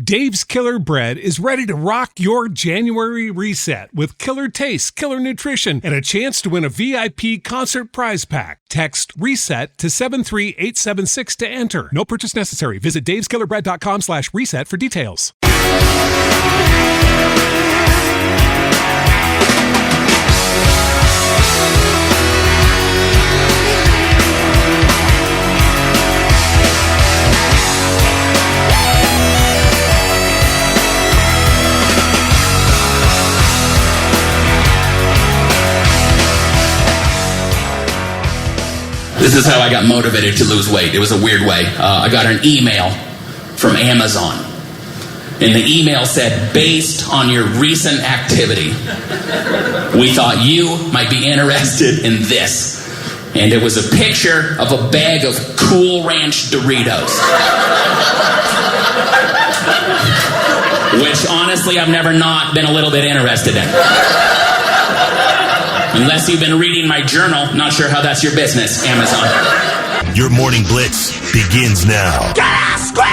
Dave's Killer Bread is ready to rock your January reset with killer taste, killer nutrition, and a chance to win a VIP concert prize pack. Text RESET to 73876 to enter. No purchase necessary. Visit daveskillerbread.com/reset for details. This is how I got motivated to lose weight. It was a weird way. I got an email from Amazon. And the email said, based on your recent activity, we thought you might be interested in this. And it was a picture of a bag of Cool Ranch Doritos. Which, honestly, I've never not been a little bit interested in. Unless you've been reading my journal, not sure how that's your business, Amazon. Your Morning Blitz begins now. Gas, quick!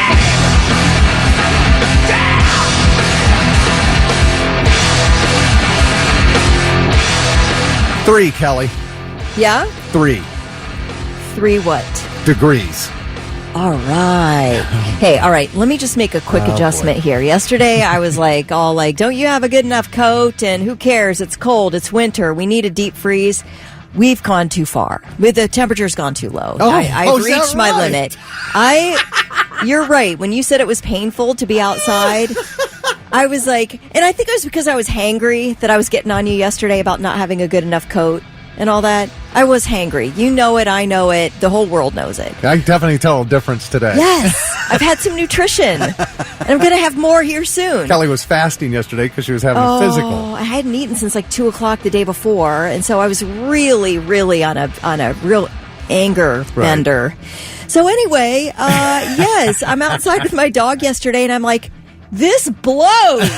3, Kelly. Yeah? 3 what? degrees. All right. Hey, all right. Let me just make a quick adjustment here. Yesterday, I was all like, don't you have a good enough coat? And who cares? It's cold. It's winter. We need a deep freeze. We've gone too far. The temperature's gone too low. I've reached my limit. You're right. When you said it was painful to be outside, I was like, and I think it was because I was hangry that I was getting on you yesterday about not having a good enough coat and all that. I was hangry. You know it. I know it. The whole world knows it. I can definitely tell a difference today. Yes. I've had some nutrition. And I'm going to have more here soon. Kelly was fasting yesterday because she was having a physical. I hadn't eaten since 2 o'clock the day before. And so I was really, really on a real anger bender. So anyway, yes, I'm outside with my dog yesterday and I'm like, this blows.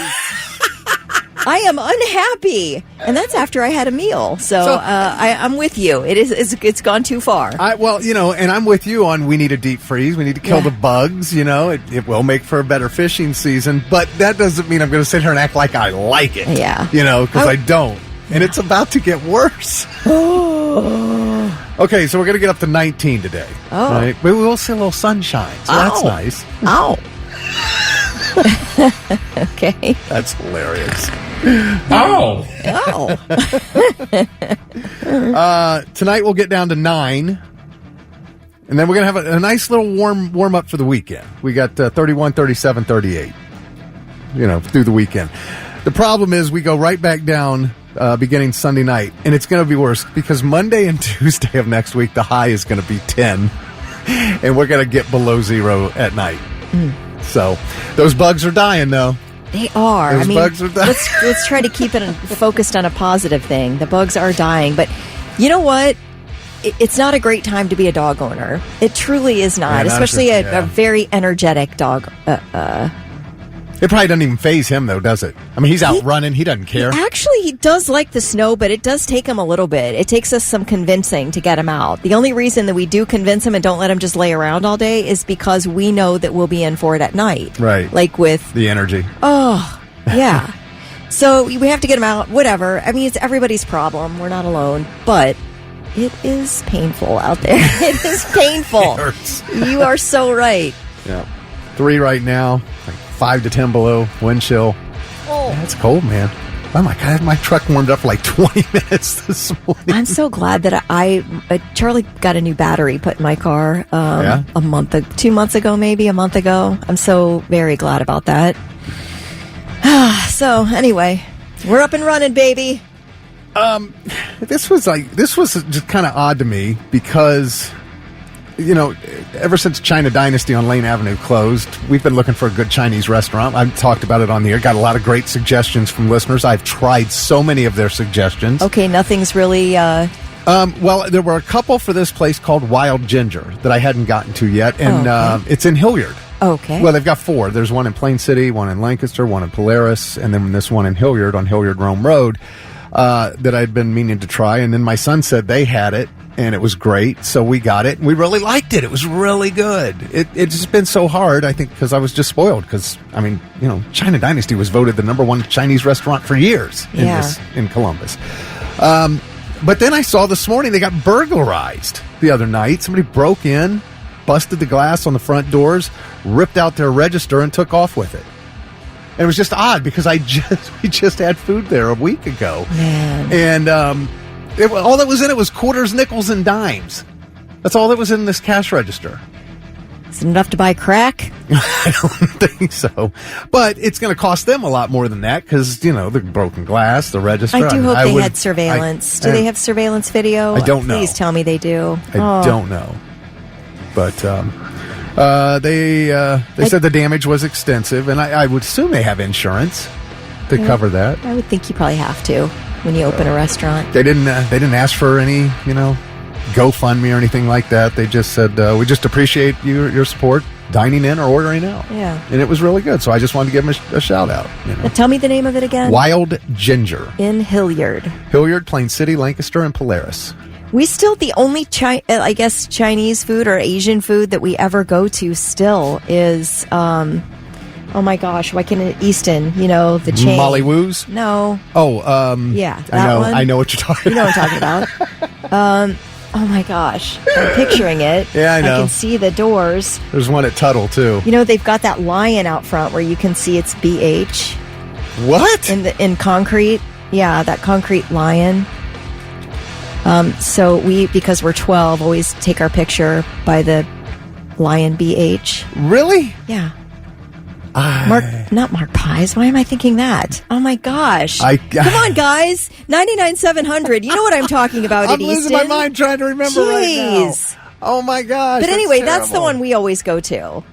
I am unhappy, and that's after I had a meal. So I'm with you. It's gone too far. And I'm with you on we need a deep freeze. We need to kill the bugs. It will make for a better fishing season, but that doesn't mean I'm going to sit here and act like I like it. Yeah, because I don't, and it's about to get worse. Okay, so we're going to get up to 19 today. Oh, right? But we will see a little sunshine, so that's nice. Ow. Okay. That's hilarious. Oh. Tonight we'll get down to 9. And then we're going to have a nice little warm up for the weekend. We got 31, 37, 38, through the weekend. The problem is we go right back down beginning Sunday night, and it's going to be worse because Monday and Tuesday of next week, the high is going to be 10, and we're going to get below 0 at night. So those bugs are dying, though. They are. Those bugs are dying. Let's try to keep it focused on a positive thing. The bugs are dying, but you know what? It's not a great time to be a dog owner. It truly is not, especially a very energetic dog. It probably doesn't even faze him, though, does it? I mean, he's out running. He doesn't care. He does like the snow, but it does take him a little bit. It takes us some convincing to get him out. The only reason that we do convince him and don't let him just lay around all day is because we know that we'll be in for it at night. Right. Like with... the energy. Oh, yeah. So we have to get him out, whatever. I mean, it's everybody's problem. We're not alone. But it is painful out there. It is painful. It hurts. You are so right. Yeah. 3 right now. 5 to 10 below, wind chill. Oh. Yeah, it's cold, man. Oh my God, my truck warmed up for 20 minutes this morning. I'm so glad that Charlie got a new battery put in my car 2 months ago, maybe a month ago. I'm so very glad about that. So anyway, we're up and running, baby. This was just kind of odd to me because, ever since China Dynasty on Lane Avenue closed, we've been looking for a good Chinese restaurant. I've talked about it on the air. Got a lot of great suggestions from listeners. I've tried so many of their suggestions. Okay, nothing's really... Well, there were a couple for this place called Wild Ginger that I hadn't gotten to yet, and it's in Hilliard. Okay. Well, they've got 4. There's one in Plain City, one in Lancaster, one in Polaris, and then this one in Hilliard on Hilliard Rome Road that I'd been meaning to try. And then my son said they had it, and it was great. So we got it, and we really liked it. It was really good. It's just been so hard, I think, because I was just spoiled. Because, I mean, China Dynasty was voted the #1 Chinese restaurant for years in Columbus. But then I saw this morning they got burglarized the other night. Somebody broke in, busted the glass on the front doors, ripped out their register, and took off with it. And it was just odd because we just had food there a week ago. Man. And all that was in it was quarters, nickels, and dimes. That's all that was in this cash register. Is it enough to buy crack? I don't think so. But it's going to cost them a lot more than that because, the broken glass, the register. I do hope they had surveillance. Do they have surveillance video? I don't know. Please tell me they do. I don't know. But they said the damage was extensive, and I would assume they have insurance to cover that. I would think you probably have to when you open a restaurant. They didn't ask for any, GoFundMe or anything like that. They just said, we just appreciate your support dining in or ordering out. Yeah. And it was really good. So I just wanted to give them a shout out. Now tell me the name of it again. Wild Ginger. In Hilliard. Hilliard, Plain City, Lancaster, and Polaris. We still, the only, Chinese food or Asian food that we ever go to still is, oh my gosh, Easton, the chain. Molly Woo's? No. Oh, yeah, I know what you're talking about. You know what I'm talking about. Oh my gosh, I'm picturing it. Yeah, I know. I can see the doors. There's one at Tuttle, too. They've got that lion out front where you can see it's BH. What? In concrete. Yeah, that concrete lion. So because we're 12, always take our picture by the lion BH. Really? Yeah. Not Mark Pies. Why am I thinking that? Oh my gosh! Come on, guys! 99,700. You know what I'm talking about? I'm losing my mind trying to remember right now. Oh my gosh! But anyway, that's the one we always go to.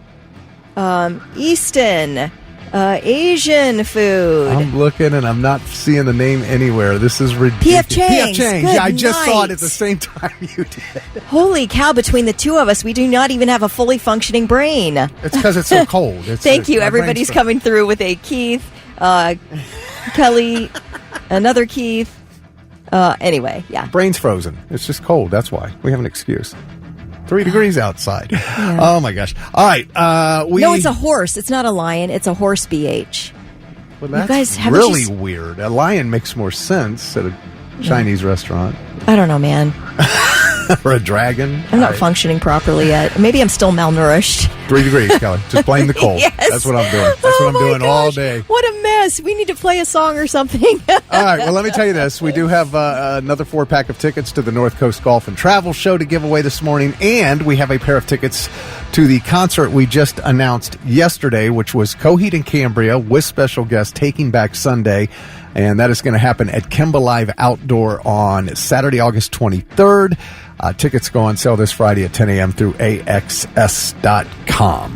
Easton. Asian food. I'm looking and I'm not seeing the name anywhere. This is ridiculous. P.F. Chang's. Yeah, I just saw it at the same time you did. Holy cow, between the two of us, we do not even have a fully functioning brain. It's because it's so cold. Thank you. Everybody's coming through with a Keith, Kelly, another Keith. Anyway, yeah. Brain's frozen. It's just cold. That's why. We have an excuse. 3 degrees outside. Yeah. Oh, my gosh. All right. No, it's a horse. It's not a lion. It's a horse BH. Well, that's really weird. A lion makes more sense at a Chinese restaurant. I don't know, man. Or a dragon. I'm not functioning properly yet. Maybe I'm still malnourished. 3 degrees, Kelly. Just blame the cold. Yes. That's what I'm doing. That's what I'm doing all day. What a mess. We need to play a song or something. All right. Well, let me tell you this. We do have another 4-pack of tickets to the North Coast Golf and Travel Show to give away this morning. And we have a pair of tickets to the concert we just announced yesterday, which was Coheed and Cambria with special guest Taking Back Sunday. And that is going to happen at Kemba Live Outdoor on Saturday, August 23rd. Tickets go on sale this Friday at 10 a.m. through AXS.com.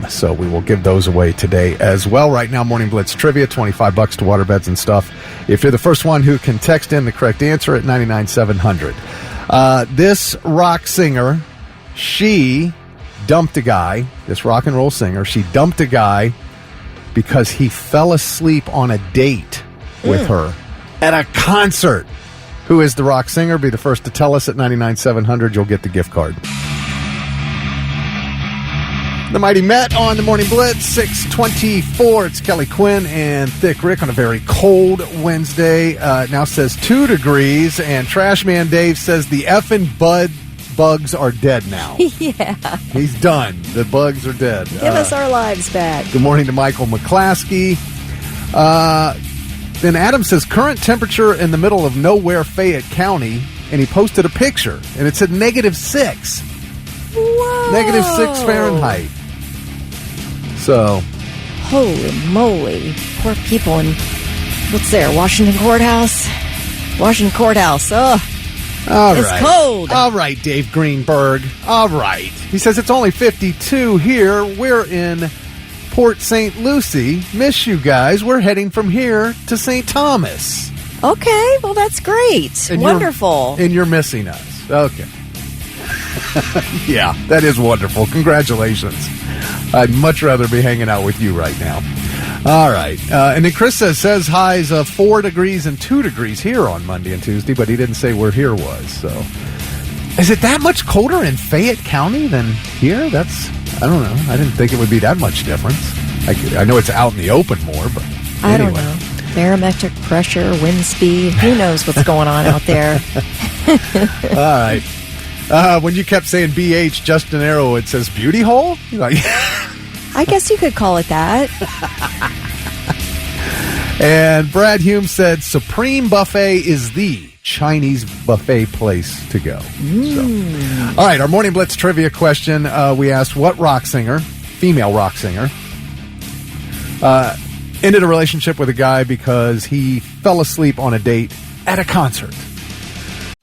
So we will give those away today as well. Right now, Morning Blitz Trivia, $25 to waterbeds and stuff. If you're the first one who can text in the correct answer at 99,700. This rock singer, she dumped a guy, this rock and roll singer, she dumped a guy because he fell asleep on a date with her at a concert. Who is the rock singer? Be the first to tell us at 99,700. You'll get the gift card. The Mighty Met on the Morning Blitz, 6:24. It's Kelly Quinn and Thick Rick on a very cold Wednesday. Now says 2 degrees, and Trash Man Dave says the effing bugs are dead now. Yeah. He's done. The bugs are dead. Give us our lives back. Good morning to Michael McClaskey. Then Adam says current temperature in the middle of nowhere, Fayette County, and he posted a picture, and it said -6. Whoa. -6 Fahrenheit. So. Holy moly. Poor people in, what's there, Washington Courthouse? Washington Courthouse. Ugh. All it's right. cold. All right, Dave Greenberg. All right. He says it's only 52 here. We're in Port St. Lucie. Miss you guys. We're heading from here to St. Thomas. Okay, well, that's great. And wonderful. You're missing us. Okay. Yeah, that is wonderful. Congratulations. I'd much rather be hanging out with you right now. All right. And then Chris says highs of 4 degrees and 2 degrees here on Monday and Tuesday, but he didn't say where here was. So Is it that much colder in Fayette County than here? I don't know. I didn't think it would be that much difference. I know it's out in the open more, but anyway. I don't know. Barometric pressure, wind speed. Who knows what's going on out there? All right. When you kept saying BH, Justin Arrow, it says beauty hole? Like, I guess you could call it that. And Brad Hume said Supreme Buffet is the Chinese buffet place to go. So. All right, our Morning Blitz trivia question. We asked what rock singer, female rock singer, ended a relationship with a guy because he fell asleep on a date at a concert.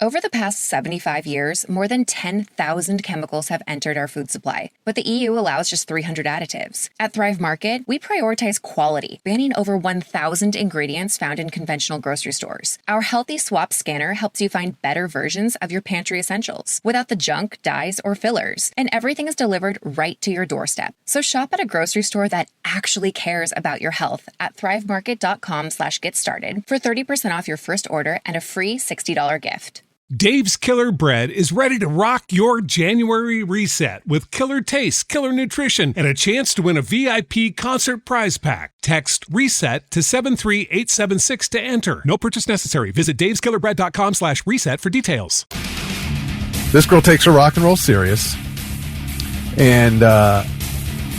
Over the past 75 years, more than 10,000 chemicals have entered our food supply, but the EU allows just 300 additives. At Thrive Market, we prioritize quality, banning over 1,000 ingredients found in conventional grocery stores. Our Healthy Swap scanner helps you find better versions of your pantry essentials, without the junk, dyes, or fillers, and everything is delivered right to your doorstep. So shop at a grocery store that actually cares about your health at thrivemarket.com/get started for 30% off your first order and a free $60 gift. Dave's Killer Bread is ready to rock your January reset with killer taste, killer nutrition, and a chance to win a VIP concert prize pack. Text RESET to 73876 to enter. No purchase necessary. Visit daveskillerbread.com/reset for details. This girl takes her rock and roll serious, and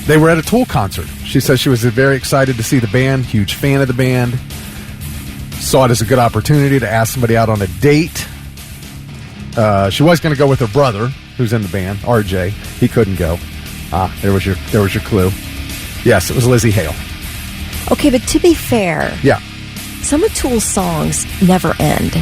they were at a Tool concert. She says she was very excited to see the band, huge fan of the band, saw it as a good opportunity to ask somebody out on a date. She was going to go with her brother, who's in the band, RJ. He couldn't go. There was your clue. Yes, it was Lizzie Hale. Okay, but to be fair, yeah, some of Tool's songs never end.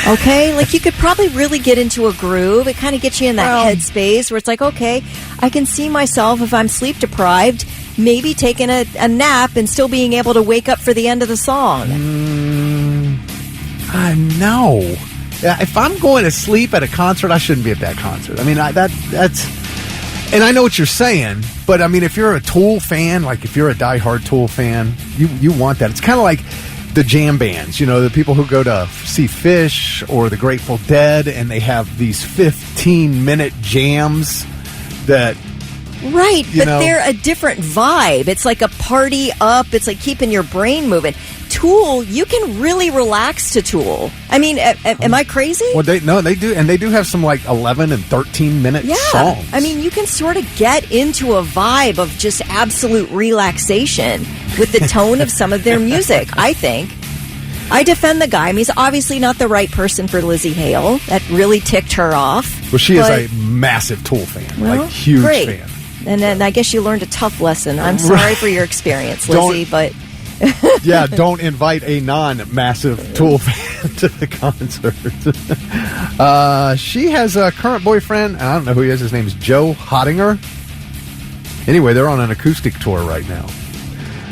Okay? Like, you could probably really get into a groove. It kind of gets you in that headspace where it's like, okay, I can see myself, if I'm sleep deprived, maybe taking a nap and still being able to wake up for the end of the song. No. If I'm going to sleep at a concert, I shouldn't be at that concert. I mean, that's... And I know what you're saying, but I mean, if you're a Tool fan, like if you're a diehard Tool fan, you want that. It's kind of like the jam bands, you know, the people who go to see Fish or the Grateful Dead, and they have these 15-minute jams that... Right, but they're a different vibe. It's like a party up. It's like keeping your brain moving. Tool, you can really relax to Tool. I mean, am I crazy? Well, they do, and they do have some like 11 and 13-minute songs. I mean, you can sort of get into a vibe of just absolute relaxation with the tone of some of their music, I think. I defend the guy. I mean, he's obviously not the right person for Lizzie Hale. That really ticked her off. Well, she is a massive Tool fan, like huge fan. And then I guess you learned a tough lesson. I'm sorry for your experience, Lizzie, but... Yeah, don't invite a non-massive Tool fan to the concert. She has a current boyfriend, and I don't know who he is. His name is Joe Hottinger. Anyway, they're on an acoustic tour right now.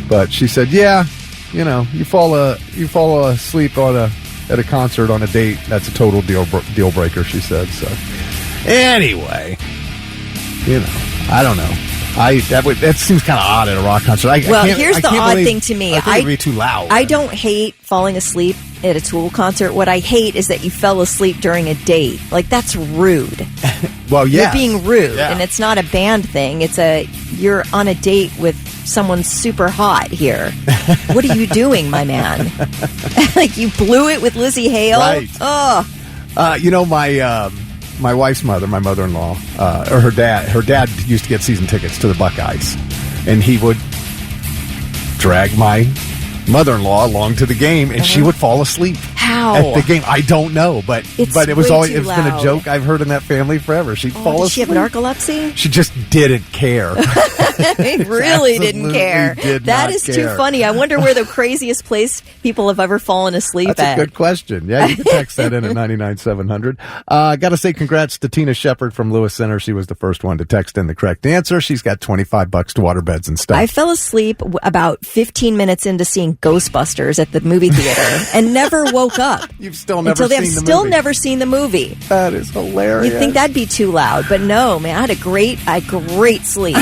But she said, yeah, you know, you fall asleep at a concert on a date, that's a total deal breaker, she said. So anyway, you know, I don't know. That seems kind of odd at a rock concert. Here's the odd thing to me. I think it'd be too loud. I don't hate falling asleep at a Tool concert. What I hate is that you fell asleep during a date. Like, that's rude. Well, yeah. You're being rude, and it's not a band thing. You're on a date with someone super hot here. What are you doing, my man? Like, you blew it with Lizzie Hale? Right. Oh. You know, my wife's mother, my mother-in-law, or her dad used to get season tickets to the Buckeyes, and he would drag my mother-in-law along to the game, and she would fall asleep. How? At the game. I don't know, but it was always, it's been a joke I've heard in that family forever. She'd fall asleep. Did she have narcolepsy? She just didn't care. Really didn't care. That is care. Too funny. I wonder where the craziest place people have ever fallen asleep at. That's a good question. Yeah, you can text that in at 99700. Got to say congrats to Tina Shepard from Lewis Center. She was the first one to text in the correct answer. She's got $25 to waterbeds and stuff. I fell asleep about 15 minutes into seeing Ghostbusters at the movie theater and never woke up. You've still never seen the movie. I've still never seen the movie. That is hilarious. You'd think that'd be too loud, but no, man, I had a great sleep.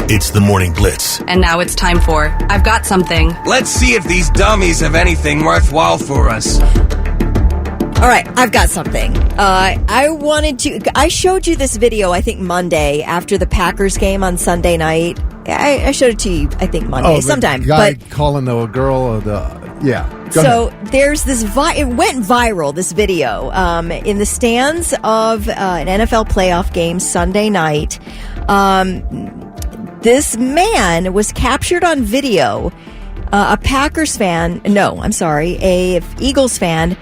It's the Morning Blitz. And now it's time for I've Got Something. Let's see if these dummies have anything worthwhile for us. All right, I've got something. I showed you this video, I think Monday, after the Packers game on Sunday night. I showed it to you, I think Monday, sometime. Guy calling the girl, Go ahead. There's this, it went viral, this video, in the stands of an NFL playoff game Sunday night. This man was captured on video, a Eagles fan,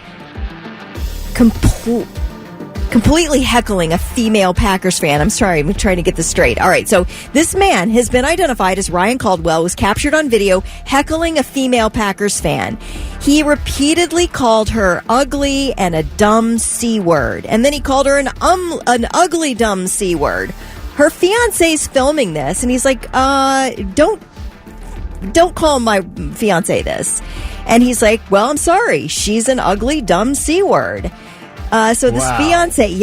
completely heckling a female Packers fan. I'm sorry, I'm trying to get this straight. All right, so this man has been identified as Ryan Caldwell, was captured on video heckling a female Packers fan. He repeatedly called her ugly and a dumb C word, and then he called her an ugly dumb C word. Her fiance's filming this, and he's like, don't call my fiance this. And he's like, well, I'm sorry, she's an ugly dumb C word. So this fiance,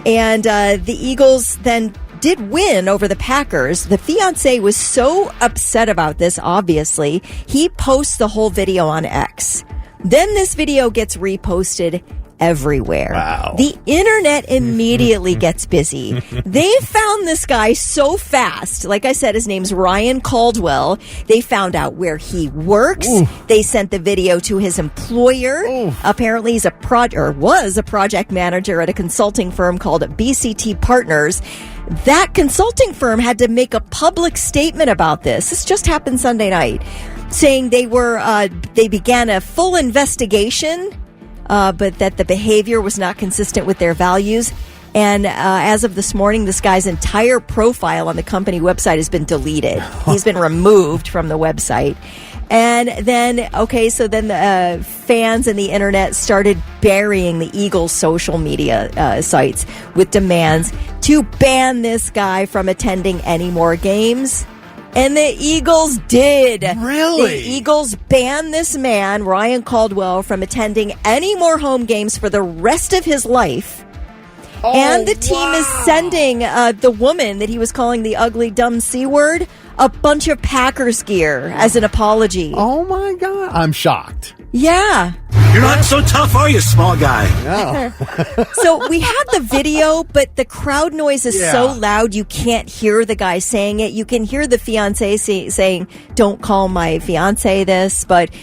and the Eagles then did win over the Packers. The fiance was so upset about this, obviously, he posts the whole video on X. Then this video gets reposted everywhere. Wow. The internet immediately gets busy. They found this guy so fast. Like I said, his name's Ryan Caldwell. They found out where he works. Oof. They sent the video to his employer. Oof. Apparently he's was a project manager at a consulting firm called BCT Partners. That consulting firm had to make a public statement about this. This just happened Sunday night, saying they began a full investigation, but that the behavior was not consistent with their values. And as of this morning, this guy's entire profile on the company website has been deleted. He's been removed from the website. And then, the fans and the internet started burying the Eagles' social media sites with demands to ban this guy from attending any more games. And the Eagles did. Really? The Eagles banned this man, Ryan Caldwell, from attending any more home games for the rest of his life. Oh, and the team is sending the woman that he was calling the ugly, dumb C word a bunch of Packers gear as an apology. Oh, my God. I'm shocked. Yeah. You're not so tough, are you, small guy? No. So we had the video, but the crowd noise is so loud you can't hear the guy saying it. You can hear the fiance saying, don't call my fiance this. But,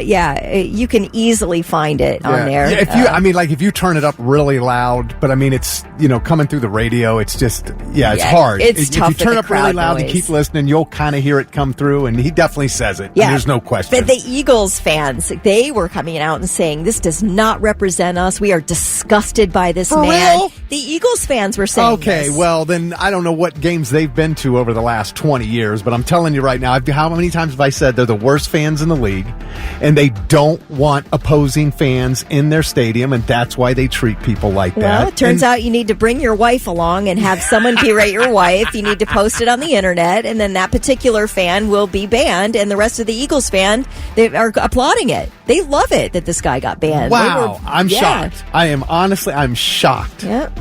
you can easily find it on there. Yeah, if you turn it up really loud, but it's, coming through the radio, it's just, it's hard. It's tough. If you turn up really loud and keep listening, you'll kind of hear it come through, and he definitely says it. Yeah. There's no question. But the Eagles fans, they were coming out and saying, this does not represent us. We are disgusted by this man. Real? The Eagles fans were saying this. Well, then I don't know what games they've been to over the last 20 years, but I'm telling you right now, how many times have I said they're the worst fans in the league, and they don't want opposing fans in their stadium, and that's why they treat people like that. Well, it turns out you need to bring your wife along and have someone berate your wife. You need to post it on the internet, and then that particular fan will be banned, and the rest of the Eagles fan, they are applauding it. They love it that this guy got banned. Wow, I'm shocked. I'm shocked. Yep.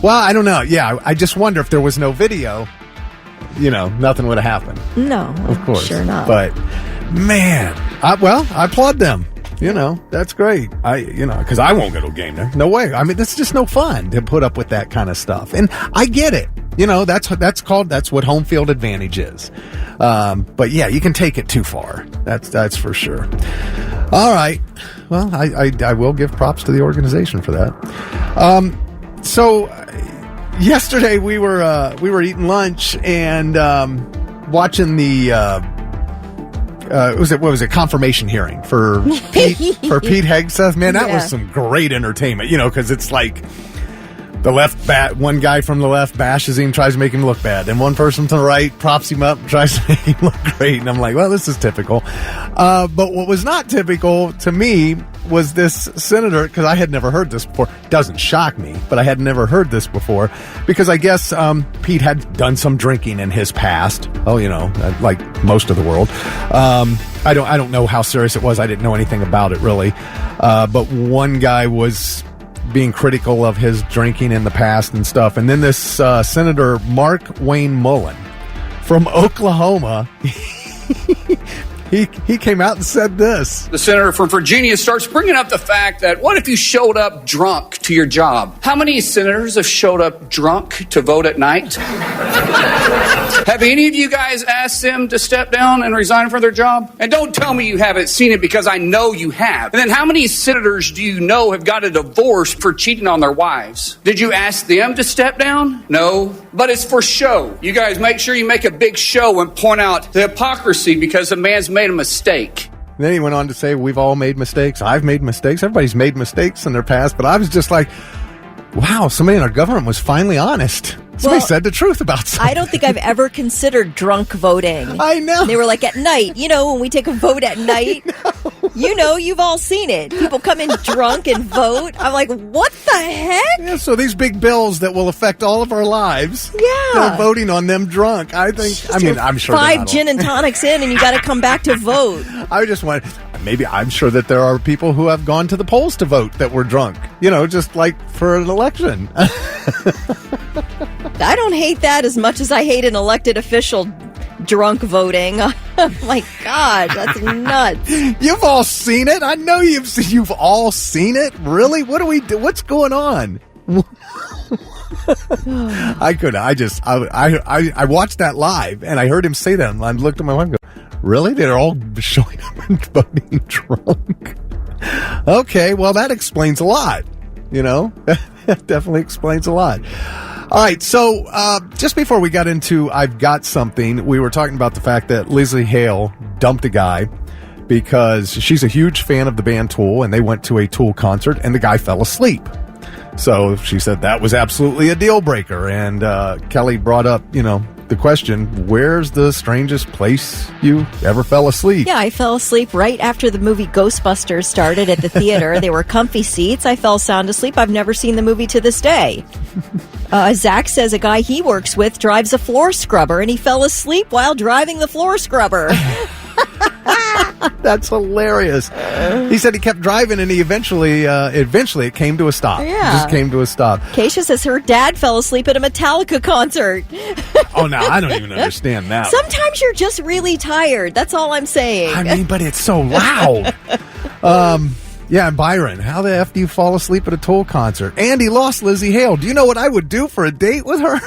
Well, I don't know. Yeah, I just wonder if there was no video, nothing would have happened. No, of course, sure not. But man, I applaud them. That's great. Because I won't go to a game there. No way. That's just no fun to put up with that kind of stuff. And I get it. That's what home field advantage is. But yeah, you can take it too far. That's for sure. All right. Well, I will give props to the organization for that. So yesterday we were eating lunch and watching the what was it? Confirmation hearing for Pete Hegseth. Man, that was some great entertainment. Because it's like the one guy from the left bashes him, tries to make him look bad, and one person to the right props him up, tries to make him look great. And I'm like, well, this is typical. But what was not typical to me was this senator, because I had never heard this before. Doesn't shock me, but I had never heard this before because I guess Pete had done some drinking in his past. Oh, like most of the world. I don't know how serious it was. I didn't know anything about it really. But one guy was being critical of his drinking in the past and stuff. And then this Senator Mark Wayne Mullen from Oklahoma, he came out and said this. The senator from Virginia starts bringing up the fact that what if you showed up drunk to your job? How many senators have showed up drunk to vote at night? Have any of you guys asked them to step down and resign from their job? And don't tell me you haven't seen it, because I know you have. And then how many senators do you know have got a divorce for cheating on their wives? Did you ask them to step down? No, but it's for show. You guys make sure you make a big show and point out the hypocrisy because a man's made a mistake. Then he went on to say, we've all made mistakes. I've made mistakes. Everybody's made mistakes in their past. But I was just like, wow, somebody in our government was finally honest. Somebody said the truth about something. I don't think I've ever considered drunk voting. I know. They were like, at night, when we take a vote at night, you've all seen it. People come in drunk and vote. I'm like, what the heck? Yeah, so these big bills that will affect all of our lives, they're voting on them drunk. I'm sure 5 gin and tonics in and you got to come back to vote. I just want, maybe I'm sure that there are people who have gone to the polls to vote that were drunk, just like for an election. I don't hate that as much as I hate an elected official drunk voting. Oh my God, that's nuts. You've all seen it. I know you've all seen it. Really? What do we do? What's going on? I watched that live and I heard him say that and I looked at my wife and go, really? They're all showing up and voting drunk? Okay, well that explains a lot. That definitely explains a lot. All right, so just before we got into I've Got Something, we were talking about the fact that Lizzie Hale dumped a guy because she's a huge fan of the band Tool, and they went to a Tool concert, and the guy fell asleep. So she said that was absolutely a deal breaker, and Kelly brought up, the question, where's the strangest place you ever fell asleep? Yeah, I fell asleep right after the movie Ghostbusters started at the theater. They were comfy seats. I fell sound asleep. I've never seen the movie to this day. Zach says a guy he works with drives a floor scrubber, and he fell asleep while driving the floor scrubber. That's hilarious. He said he kept driving and he eventually it came to a stop. Yeah. It just came to a stop. Keisha says her dad fell asleep at a Metallica concert. Oh, no, I don't even understand that. Sometimes you're just really tired. That's all I'm saying. But it's so loud. Yeah, and Byron, how the F do you fall asleep at a Tool concert? And he lost Lizzie Hale. Do you know what I would do for a date with her?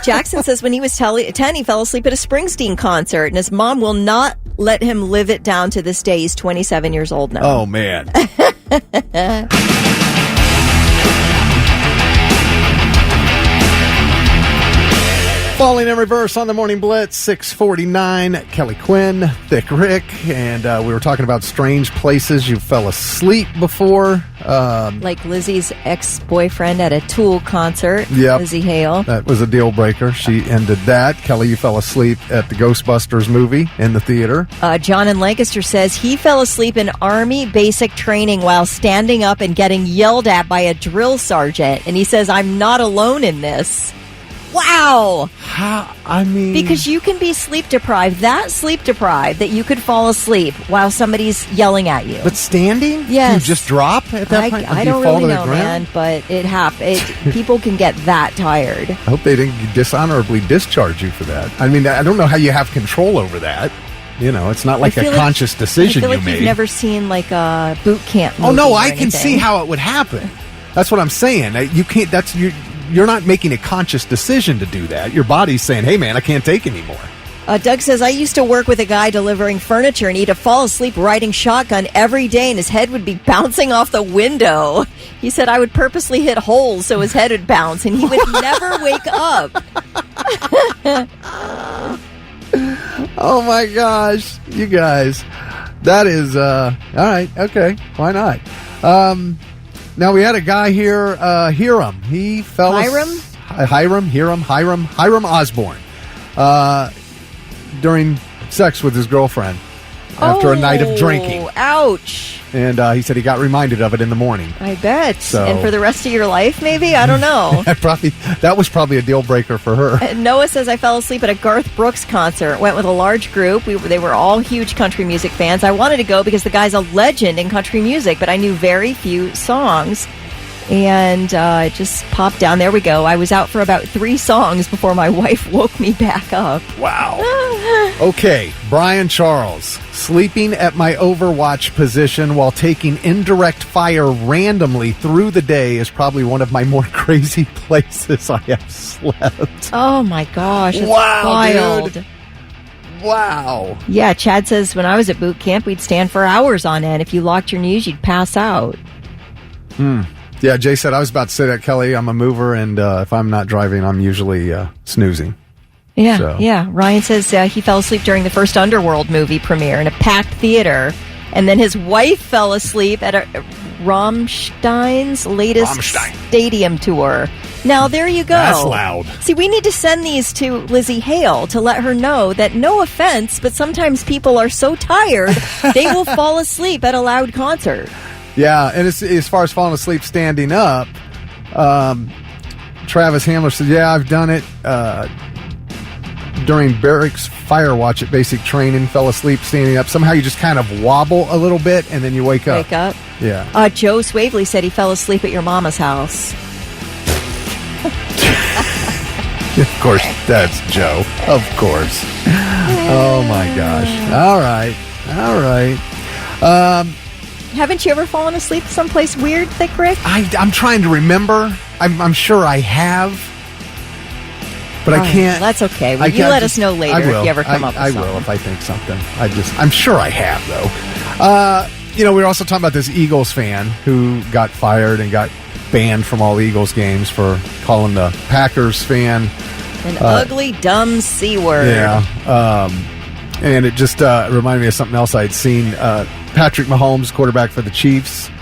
Jackson says when he was 10, he fell asleep at a Springsteen concert, and his mom will not let him live it down to this day. He's 27 years old now. Oh, man. Falling in reverse on the Morning Blitz, 6:49. Kelly Quinn, Thick Rick, and we were talking about strange places you fell asleep before. Like Lizzie's ex-boyfriend at a Tool concert, yep. Lizzie Hale. That was a deal breaker. She ended that. Kelly, you fell asleep at the Ghostbusters movie in the theater. John in Lancaster says he fell asleep in Army basic training while standing up and getting yelled at by a drill sergeant. And he says, I'm not alone in this. Wow. How? Because you can be sleep deprived, that you could fall asleep while somebody's yelling at you. But standing? Yes. You just drop at that point? I don't really know, man, but it happens. People can get that tired. I hope they didn't dishonorably discharge you for that. I don't know how you have control over that. It's not like a conscious decision you made. I feel like you've never seen like a boot camp movie. Oh, no, I can see how it would happen. That's what I'm saying. You can't, you're not making a conscious decision to do that. Your body's saying, hey, man, I can't take anymore. Doug says, I used to work with a guy delivering furniture, and he'd fall asleep riding shotgun every day, and his head would be bouncing off the window. He said I would purposely hit holes so his head would bounce, and he would never wake up. Oh, my gosh. You guys. That is, all right, okay, why not? Now, we had a guy here, Hiram. He fell Hiram Osborne, during sex with his girlfriend after a night of drinking. Ouch. And he said he got reminded of it in the morning. I bet. So, and for the rest of your life, maybe? I don't know. That was probably a deal breaker for her. Noah says, I fell asleep at a Garth Brooks concert. Went with a large group. They were all huge country music fans. I wanted to go because the guy's a legend in country music, but I knew very few songs. And it just popped down. There we go. I was out for about 3 songs before my wife woke me back up. Wow. Okay, Brian Charles. Sleeping at my Overwatch position while taking indirect fire randomly through the day is probably one of my more crazy places I have slept. Oh, my gosh. It's wow, wild. Dude. Wow. Yeah, Chad says when I was at boot camp, we'd stand for hours on end. If you locked your knees, you'd pass out. Yeah, Jay said, I was about to say that, Kelly. I'm a mover, and if I'm not driving, I'm usually snoozing. Yeah, So. yeah. Ryan says he fell asleep during the first Underworld movie premiere in a packed theater, and then his wife fell asleep at Rammstein's latest stadium tour. Now, there you go. That's loud. See, we need to send these to Lizzie Hale to let her know that, no offense, but sometimes people are so tired, they will fall asleep at a loud concert. Yeah, and as far as falling asleep standing up, Travis Hamler said, yeah, I've done it during barracks fire watch at basic training, fell asleep standing up. Somehow you just kind of wobble a little bit, and then you wake up. Yeah. Joe Swavely said he fell asleep at your mama's house. Of course, that's Joe. Of course. Oh, my gosh. All right. Haven't you ever fallen asleep someplace weird, Thick Rick? I'm trying to remember. I'm sure I have, but I can't. That's okay. Well, you let us know later if you ever come up with something. I will if I think something. I'm sure I have, though. We were also talking about this Eagles fan who got fired and got banned from all Eagles games for calling the Packers fan an ugly, dumb C word. Yeah. And it just reminded me of something else I'd seen. Patrick Mahomes, quarterback for the Chiefs, he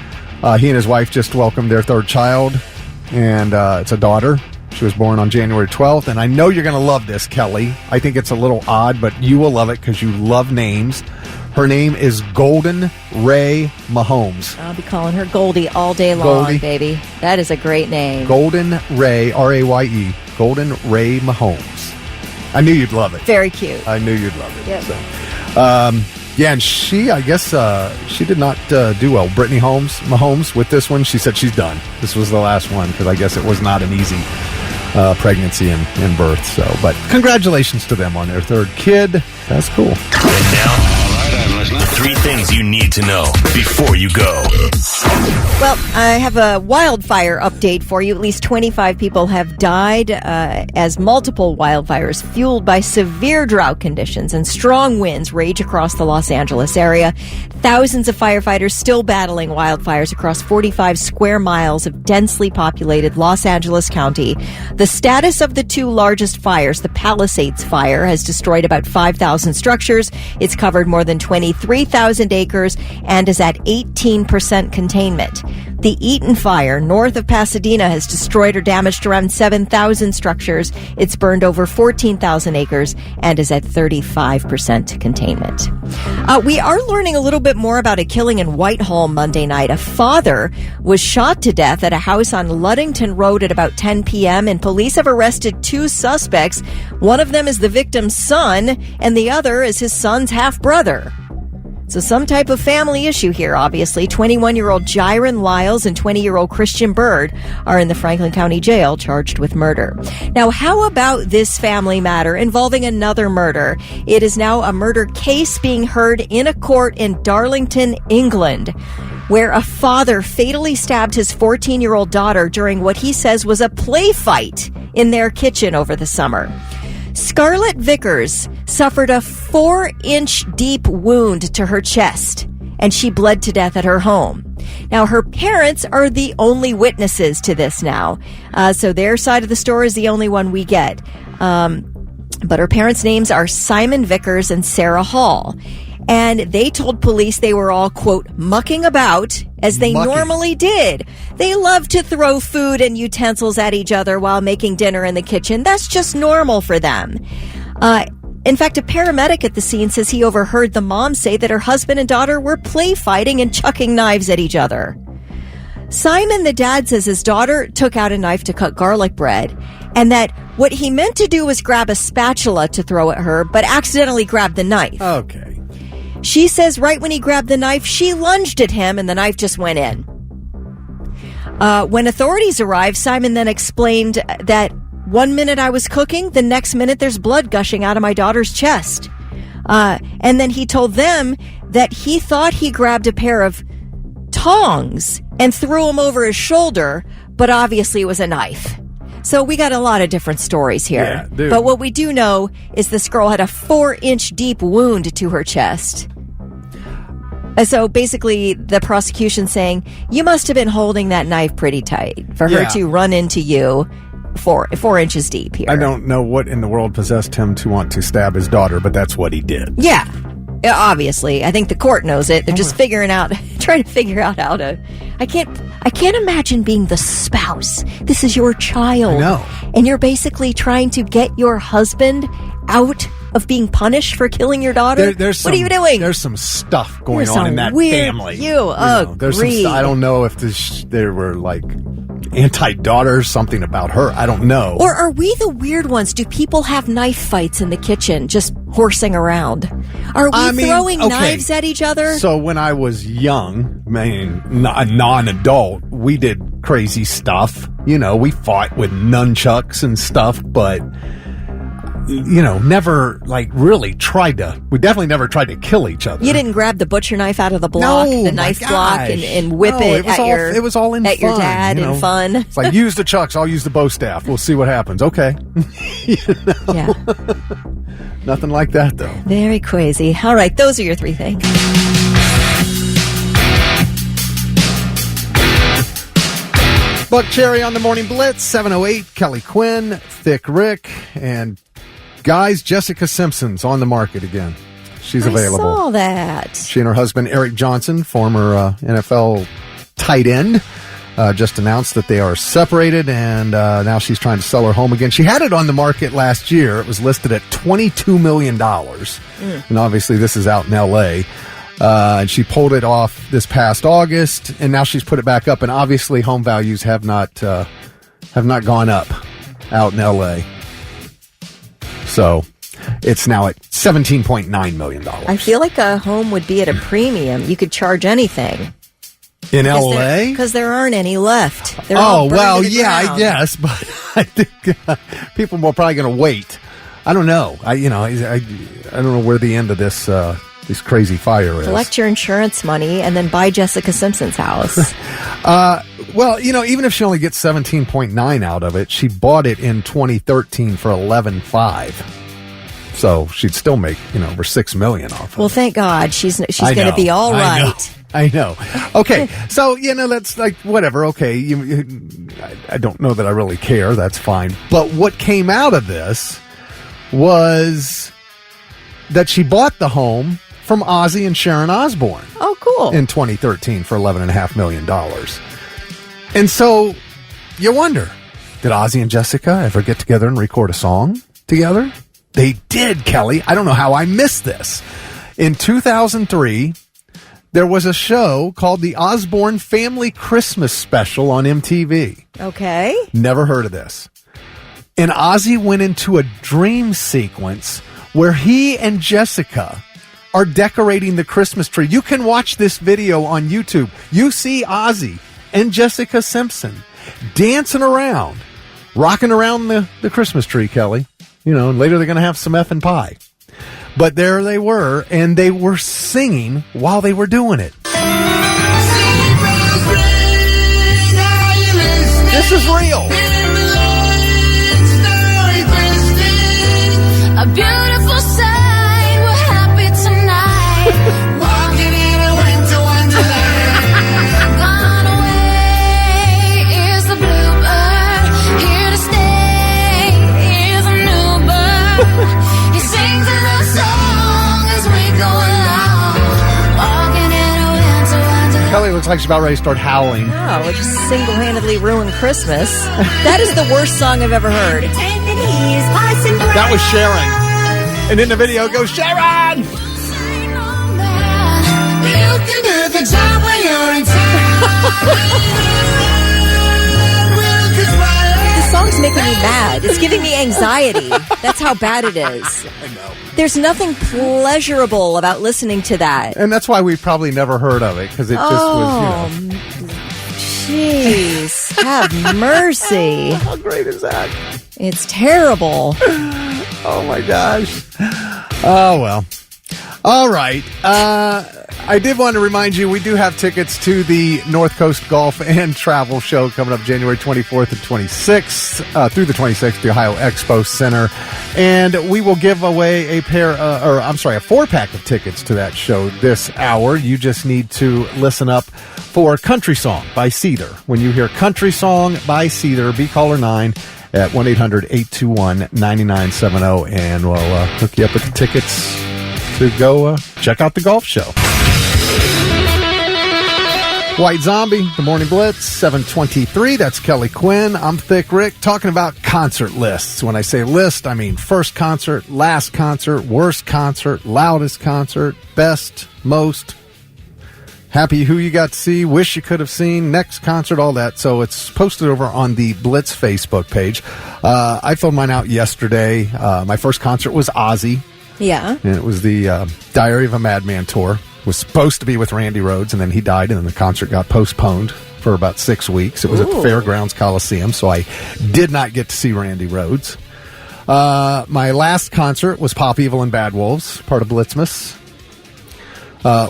and his wife just welcomed their 3rd child, and it's a daughter. She was born on January 12th, and I know you're going to love this, Kelly. I think it's a little odd, but you will love it because you love names. Her name is Golden Ray Mahomes. I'll be calling her Goldie all day long, baby. That is a great name. Golden Ray, R-A-Y-E, Golden Ray Mahomes. I knew you'd love it. Very cute. I knew you'd love it. Yep. So, yeah, and she, I guess, she did not do well. Brittany Mahomes, with this one, she said she's done. This was the last one because I guess it was not an easy pregnancy and birth. So, but congratulations to them on their 3rd kid. That's cool. And now, the 3 things you need to know before you go. Well, I have a wildfire update for you. At least 25 people have died as multiple wildfires fueled by severe drought conditions and strong winds rage across the Los Angeles area. Thousands of firefighters still battling wildfires across 45 square miles of densely populated Los Angeles County. The status of the 2 largest fires, the Palisades fire, has destroyed about 5,000 structures. It's covered more than 23,000 acres and is at 18% containment. The Eaton fire north of Pasadena has destroyed or damaged around 7,000 structures. It's burned over 14,000 acres and is at 35% containment. We are learning a little bit more about a killing in Whitehall Monday night. A father was shot to death at a house on Ludington Road at about 10 p.m. and police have arrested 2 suspects. One of them is the victim's son and the other is his son's half-brother. So some type of family issue here, obviously. 21-year-old Jiron Lyles and 20-year-old Christian Bird are in the Franklin County Jail charged with murder. Now, how about this family matter involving another murder? It is now a murder case being heard in a court in Darlington, England, where a father fatally stabbed his 14-year-old daughter during what he says was a play fight in their kitchen over the summer. Scarlett Vickers suffered a 4-inch deep wound to her chest, and she bled to death at her home. Now, her parents are the only witnesses to this now, so their side of the story is the only one we get. But her parents' names are Simon Vickers and Sarah Hall. And they told police they were all, quote, mucking about, as they normally did. They love to throw food and utensils at each other while making dinner in the kitchen. That's just normal for them. In fact, a paramedic at the scene says he overheard the mom say that her husband and daughter were play fighting and chucking knives at each other. Simon, the dad, says his daughter took out a knife to cut garlic bread, and that what he meant to do was grab a spatula to throw at her, but accidentally grabbed the knife. Okay. She says right when he grabbed the knife, she lunged at him and the knife just went in. When authorities arrived, Simon then explained that 1 minute I was cooking, the next minute there's blood gushing out of my daughter's chest. And then he told them that he thought he grabbed a pair of tongs and threw them over his shoulder, but obviously it was a knife. So we got a lot of different stories here. Yeah, dude. But what we do know is this girl had a 4-inch deep wound to her chest. So basically, the prosecution saying, you must have been holding that knife pretty tight for her to run into you 4 inches deep here. I don't know what in the world possessed him to want to stab his daughter, but that's what he did. Yeah. Obviously. I think the court knows it. They're just trying to figure out how to... I can't imagine being the spouse. This is your child. I know. And you're basically trying to get your husband out of being punished for killing your daughter? What are you doing? There's some stuff going on in that family. There's some. I don't know if there were like anti-daughters, something about her. I don't know. Or are we the weird ones? Do people have knife fights in the kitchen, just horsing around? Are we throwing knives at each other? So when I was young, a non-adult, we did crazy stuff. We fought with nunchucks and stuff, but never really tried to. We definitely never tried to kill each other. You didn't grab the butcher knife out of the block, the knife block, and whip it was all in fun, your dad in fun. It's like, use the chucks, I'll use the bow staff. We'll see what happens. Okay. Yeah. Nothing like that, though. Very crazy. All right, those are your 3 things. Buck Cherry on the Morning Blitz, 7:08. Kelly Quinn, Thick Rick, and guys, Jessica Simpson's on the market again. She's available. I saw that. She and her husband, Eric Johnson, former NFL tight end, just announced that they are separated, and now she's trying to sell her home again. She had it on the market last year. It was listed at $22 million. And obviously this is out in L.A., and she pulled it off this past August, and now she's put it back up. And obviously, home values have not gone up out in L.A. So it's now at $17.9 million. I feel like a home would be at a premium. You could charge anything in L.A. because there aren't any left. I guess, but I think people are probably going to wait. I don't know. I don't know where the end of this crazy fire is. Collect your insurance money and then buy Jessica Simpson's house. Even if she only gets 17.9 out of it, she bought it in 2013 for 11.5. So she'd still make, over $6 million off of it. Well, thank God. She's going to be all right. I know. Okay. So, that's like, whatever. Okay. I don't know that I really care. That's fine. But what came out of this was that she bought the home from Ozzy and Sharon Osbourne. Oh, cool. In 2013 for $11.5 million. And so you wonder, did Ozzy and Jessica ever get together and record a song together? They did, Kelly. I don't know how I missed this. In 2003, there was a show called the Osbourne Family Christmas Special on MTV. Okay. Never heard of this. And Ozzy went into a dream sequence where he and Jessica are decorating the Christmas tree. You can watch this video on YouTube. You see Ozzy and Jessica Simpson dancing around, rocking around the Christmas tree, Kelly. And later they're going to have some effing pie. But there they were, and they were singing while they were doing it. This is real. A beautiful sight, we're happy tonight. Walking in a winter wonderland. Gone away is the bluebird. Here to stay is a new bird. He sings a love song as we go along. Walking in a winter wonderland. Kelly looks like she's about ready to start howling. Oh, we just single-handedly ruined Christmas. That is the worst song I've ever heard. That was Sharon. And in the video it goes, Sharon! You can do the job when you're in town. This song's making me mad. It's giving me anxiety. That's how bad it is. I know. There's nothing pleasurable about listening to that. And that's why we probably never heard of it, because it just was, Jeez, have mercy. How great is that? It's terrible. Oh, my gosh. Oh, well. All right. I did want to remind you, we do have tickets to the North Coast Golf and Travel Show coming up January 24th and 26th, through the 26th, the Ohio Expo Center. And we will give away a 4-pack of tickets to that show this hour. You just need to listen up for Country Song by Cedar. When you hear Country Song by Cedar, be caller 9 at 1-800-821-9970, and we'll hook you up with the tickets to go check out the golf show. White Zombie, the Morning Blitz, 7:23. That's Kelly Quinn. I'm Thick Rick, talking about concert lists. When I say list, I mean first concert, last concert, worst concert, loudest concert, best, most, happy who you got to see, wish you could have seen, next concert, all that. So it's posted over on the Blitz Facebook page. I filled mine out yesterday. My first concert was Ozzy. Yeah. And it was the Diary of a Madman tour. It was supposed to be with Randy Rhoads, and then he died, and then the concert got postponed for about 6 weeks. It was at the Fairgrounds Coliseum, so I did not get to see Randy Rhoads. My last concert was Pop Evil and Bad Wolves, part of Blitzmas.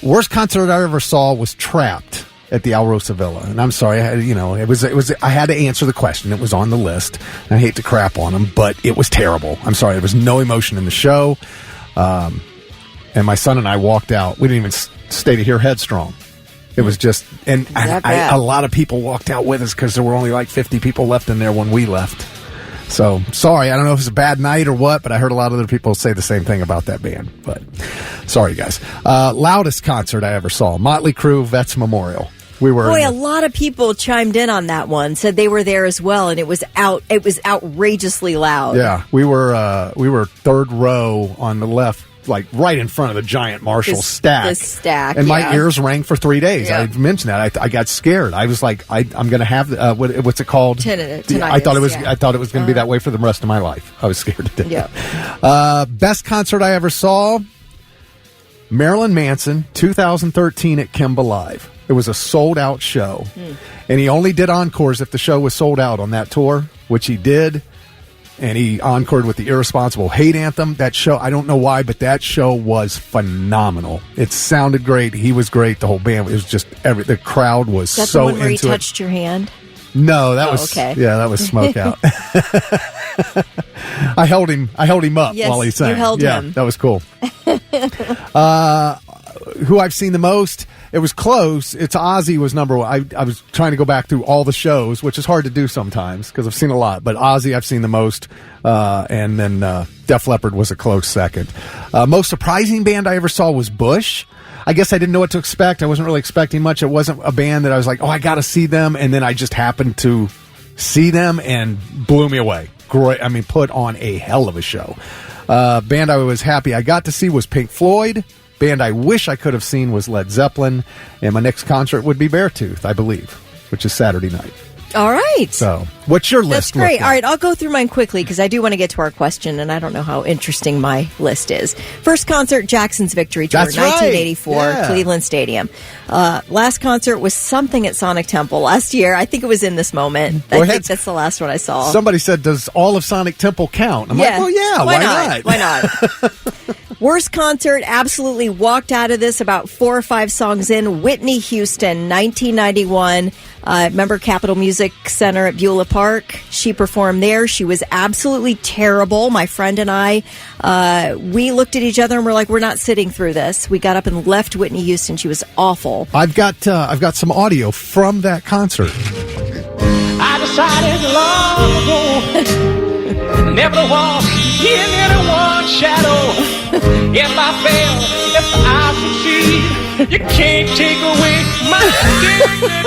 Worst concert I ever saw was Trapped at the Alrosa Villa, and I'm sorry, it was. I had to answer the question. It was on the list. I hate to crap on them, but it was terrible. I'm sorry, there was no emotion in the show. And my son and I walked out. We didn't even stay to hear Headstrong. It was just, and a lot of people walked out with us because there were only like 50 people left in there when we left. So, sorry, I don't know if it was a bad night or what, but I heard a lot of other people say the same thing about that band. But, sorry, guys. Loudest concert I ever saw, Motley Crue, Vets Memorial. We were a lot of people chimed in on that one, said they were there as well, and it was outrageously loud. Yeah, we were third row on the left, like right in front of the giant Marshall stack. The stack, and my ears rang for 3 days. Yeah. I mentioned that. I got scared. I was like, I'm going to have what's it called? Tinnitus. I thought it was going to be that way for the rest of my life. I was scared to death. Yeah. Best concert I ever saw, Marilyn Manson, 2013 at Kimba Live. It was a sold-out show, and he only did encores if the show was sold out on that tour, which he did. And he encored with the Irresponsible Hate Anthem. That show, I don't know why, but that show was phenomenal. It sounded great. He was great. The whole band, it was just the crowd was so into it. That's the one where he touched your hand? No, that was okay. Yeah, that was Smoke Out. I held him up while he sang. You held him. That was cool. Who I've seen the most, it was close. It's Ozzy was number one. I was trying to go back through all the shows, which is hard to do sometimes because I've seen a lot. But Ozzy I've seen the most, and then Def Leppard was a close second. Most surprising band I ever saw was Bush. I guess I didn't know what to expect. I wasn't really expecting much. It wasn't a band that I was like, oh, I got to see them. And then I just happened to see them and blew me away. Great. I mean, put on a hell of a show. Band I was happy I got to see was Pink Floyd. Band I wish I could have seen was Led Zeppelin. And my next concert would be Beartooth, I believe, which is Saturday night. All right. So, what's your list? That's great. All right, I'll go through mine quickly because I do want to get to our question, and I don't know how interesting my list is. First concert, Jackson's Victory Tour, That's right. 1984, Yeah. Cleveland Stadium. Last concert was something at Sonic Temple last year. I think it was In This Moment. I think that's the last one I saw. Somebody said, does all of Sonic Temple count? I'm like, well, yeah, why not? Why not? Worst concert, absolutely walked out of this about 4 or 5 songs in. Whitney Houston, 1991. Remember Capitol Music Center at Beulah Park? She performed there. She was absolutely terrible. My friend and I, we looked at each other and we're like, we're not sitting through this. We got up and left Whitney Houston. She was awful. I've got some audio from that concert. I decided long ago never to walk in anyone's shadow. If I fail, if I succeed, you can't take away my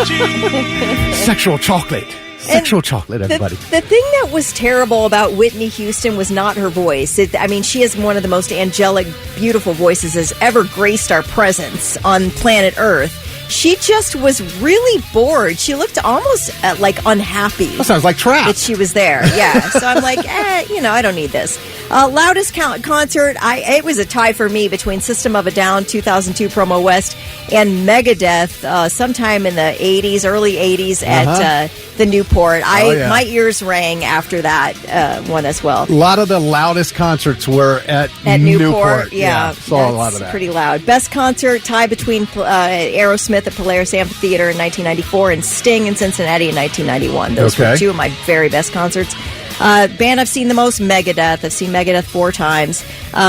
dignity. Sexual chocolate. Sexual chocolate, everybody. The thing that was terrible about Whitney Houston was not her voice. She has one of the most angelic, beautiful voices has ever graced our presence on planet Earth. she just was really bored. She looked almost like unhappy. That sounds like trap. That she was there. Yeah. So I'm like, I don't need this. Loudest concert, it was a tie for me between System of a Down 2002 Promo West and Megadeth sometime in the 80s, early 80s at the Newport. My ears rang after that one as well. A lot of the loudest concerts were at Newport. Yeah, saw a lot of that. Pretty loud. Best concert tie between Aerosmith at Polaris Amphitheater in 1994 and Sting in Cincinnati in 1991. Those were two of my very best concerts. Band I've seen the most, Megadeth. I've seen Megadeth 4 times.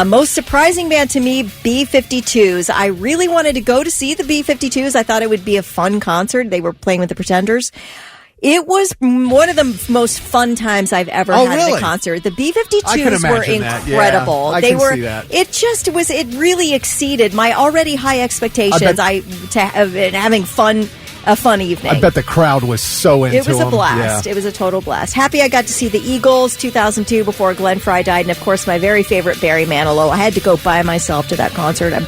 Most surprising band to me, B-52s. I really wanted to go to see the B-52s. I thought it would be a fun concert. They were playing with the Pretenders. It was one of the most fun times I've ever had at a concert. The B-52s were incredible. I can see that. It really exceeded my already high expectations. Having fun. A fun evening. I bet the crowd was so into it. It was a blast. Yeah. It was a total blast. Happy I got to see the Eagles 2002 before Glenn Frey died. And, of course, my very favorite Barry Manilow. I had to go by myself to that concert. I'm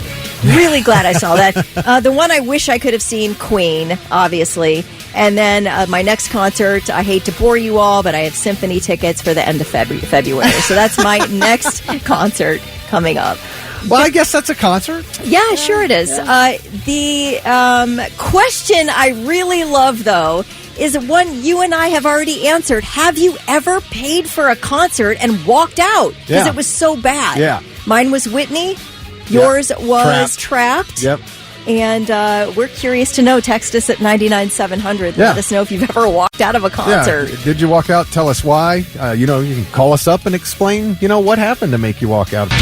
really glad I saw that. The one I wish I could have seen, Queen, obviously. And then my next concert, I hate to bore you all, but I have symphony tickets for the end of February. So that's my next concert coming up. Well, I guess that's a concert. Yeah, sure it is. The question I really love, though, is one you and I have already answered. Have you ever paid for a concert and walked out because it was so bad? Yeah. Mine was Whitney. Yours was Trapped. Yep. And we're curious to know. Text us at 99700. Let us know if you've ever walked out of a concert. Yeah. Did you walk out? Tell us why. You can call us up and explain, what happened to make you walk out.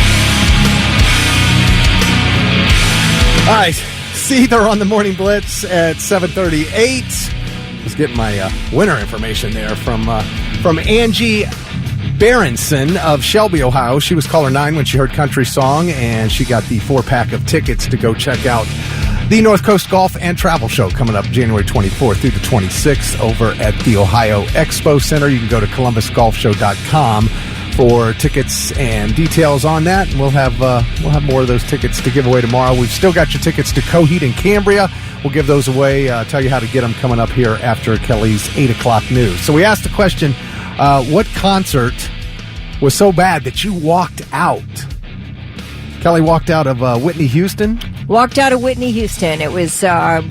All right, see, they're on the Morning Blitz at 7:38. Just getting my winner information there from Angie Berenson of Shelby, Ohio. She was caller 9 when she heard Country Song, and she got the 4-pack of tickets to go check out the North Coast Golf and Travel Show coming up January 24th through the 26th over at the Ohio Expo Center. You can go to columbusgolfshow.com for tickets and details on that. And we'll have more of those tickets to give away tomorrow. We've still got your tickets to Coheed and Cambria. We'll give those away, tell you how to get them coming up here after Kelly's 8 o'clock news. So we asked the question, what concert was so bad that you walked out? Kelly walked out of Whitney Houston. Walked out of Whitney Houston. It was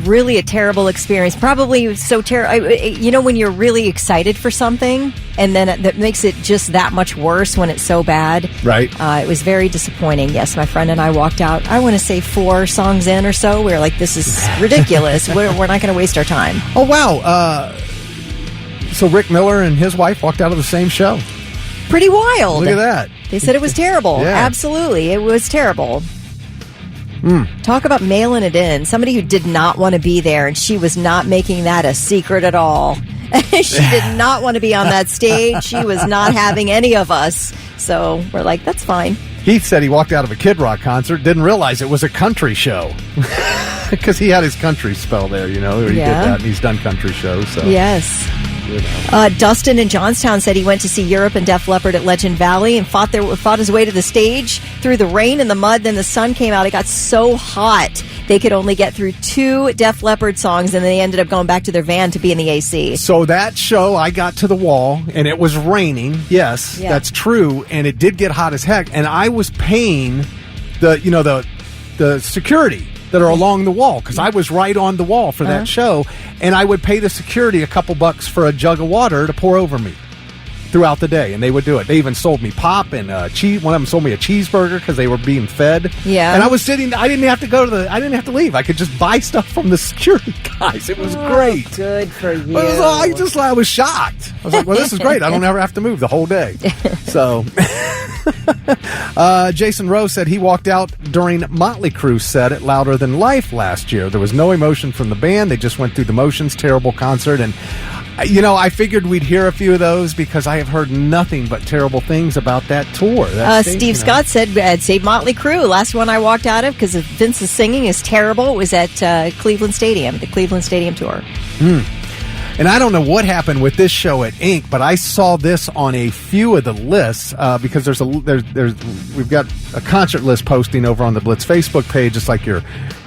really a terrible experience. Probably so terrible. When you're really excited for something, and then that makes it just that much worse when it's so bad. Right. It was very disappointing. Yes, my friend and I walked out, I want to say 4 songs in or so. We were like, this is ridiculous. We're not going to waste our time. Oh, wow. So Rick Miller and his wife walked out of the same show. Pretty wild. Look at that. They said it was terrible. Yeah. Absolutely. It was terrible. Talk about mailing it in. Somebody who did not want to be there, and she was not making that a secret at all. She did not want to be on that stage. She was not having any of us. So we're like, that's fine. Heath said he walked out of a Kid Rock concert, didn't realize it was a country show. Because he had his country spell there, he did that, and he's done country shows. So. Yes. Dustin in Johnstown said he went to see Europe and Def Leppard at Legend Valley and fought his way to the stage through the rain and the mud. Then the sun came out. It got so hot they could only get through 2 Def Leppard songs, and they ended up going back to their van to be in the AC. So that show, I got to the wall, and it was raining. Yes, that's true, and it did get hot as heck. And I was paying the security that are along the wall, because I was right on the wall for that show, and I would pay the security a couple bucks for a jug of water to pour over me throughout the day, and they would do it. They even sold me pop and cheese. One of them sold me a cheeseburger because they were being fed. Yeah, and I was sitting. I didn't have to leave. I could just buy stuff from the security guys. It was great. Good for you. I was shocked. I was like, well, this is great. I don't ever have to move the whole day. So. Jason Rose said he walked out during Motley Crue's set at Louder Than Life last year. There was no emotion from the band. They just went through the motions. Terrible concert. And, I figured we'd hear a few of those because I have heard nothing but terrible things about that tour. Steve Scott said, I'd say Motley Crue. Last one I walked out of because Vince's singing is terrible. It was at Cleveland Stadium, the Cleveland Stadium tour. And I don't know what happened with this show at Inc., but I saw this on a few of the lists because we've got a concert list posting over on the Blitz Facebook page. It's like your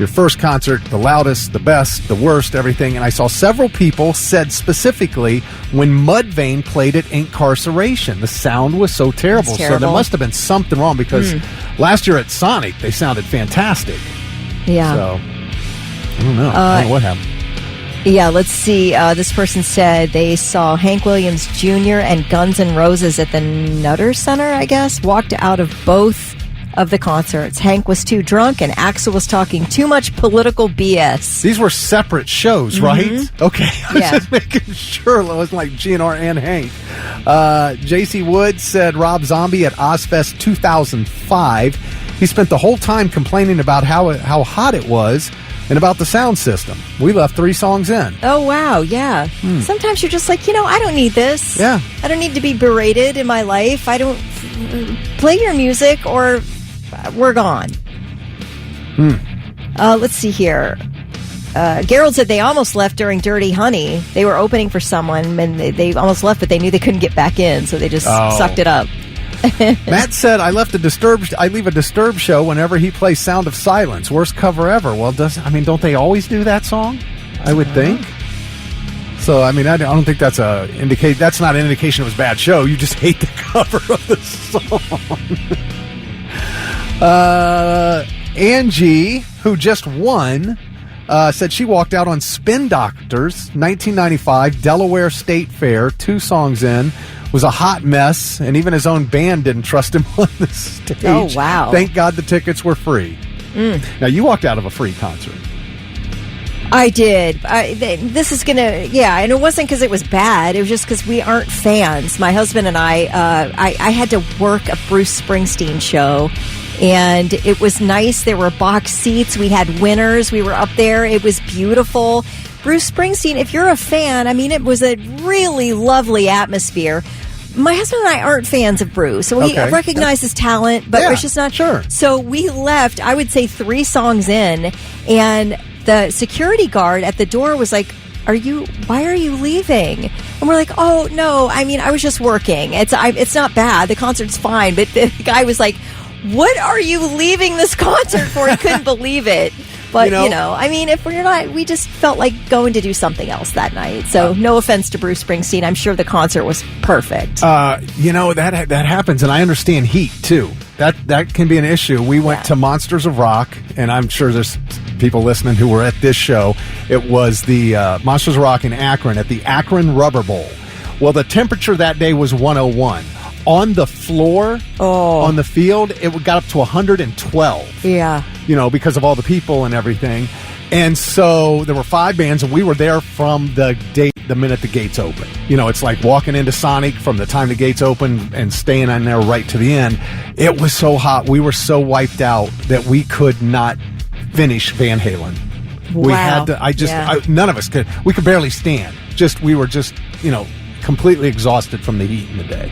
first concert, the loudest, the best, the worst, everything. And I saw several people said specifically when Mudvayne played at Incarceration, the sound was so terrible. So there must have been something wrong because last year at Sonic, they sounded fantastic. Yeah. So, I don't know. I don't know what happened. Yeah, let's see. This person said they saw Hank Williams Jr. and Guns N' Roses at the Nutter Center, I guess, walked out of both of the concerts. Hank was too drunk and Axl was talking too much political BS. These were separate shows, right? Okay. I was just making sure it wasn't like GNR and Hank. J.C. Wood said Rob Zombie at Ozfest 2005. He spent the whole time complaining about how hot it was and about the sound system. We left 3 songs in. Oh, wow, yeah. Sometimes you're just like, I don't need this. Yeah. I don't need to be berated in my life. I don't play your music or we're gone. Let's see here. Gerald said they almost left during Dirty Honey. They were opening for someone and they almost left, but they knew they couldn't get back in, so they just sucked it up. Matt said, I leave a Disturbed show whenever he plays Sound of Silence. Worst cover ever. Well, don't they always do that song? I would think. So, I don't think that's not an indication it was a bad show. You just hate the cover of the song. Angie, who just won, said she walked out on Spin Doctors, 1995, Delaware State Fair, 2 songs in. Was a hot mess, and even his own band didn't trust him on the stage. Oh, wow. Thank God the tickets were free. Now, you walked out of a free concert. I did. This is going to, and it wasn't because it was bad. It was just because we aren't fans. My husband and I had to work a Bruce Springsteen show, and it was nice. There were box seats. We had winners. We were up there. It was beautiful. Bruce Springsteen, if you're a fan, it was a really lovely atmosphere. My husband and I aren't fans of Bruce, so we recognize his talent, but we're just not sure. So we left, I would say 3 songs in, and the security guard at the door was like, why are you leaving? And we're like, oh, no, I was just working. It's not bad. The concert's fine. But the guy was like, what are you leaving this concert for? He couldn't believe it. But, if we're not, we just felt like going to do something else that night. So no offense to Bruce Springsteen. I'm sure the concert was perfect. That happens, and I understand heat, too. That can be an issue. We went to Monsters of Rock, and I'm sure there's people listening who were at this show. It was the Monsters of Rock in Akron at the Akron Rubber Bowl. Well, the temperature that day was 101. On the floor, on the field, it got up to 112. Yeah. Because of all the people and everything. And so there were 5 bands, and we were there from the minute the gates open. It's like walking into Sonic from the time the gates open and staying on there right to the end. It was so hot. We were so wiped out that we could not finish Van Halen. Wow. We had to, none of us could. We could barely stand. We were completely exhausted from the heat in the day.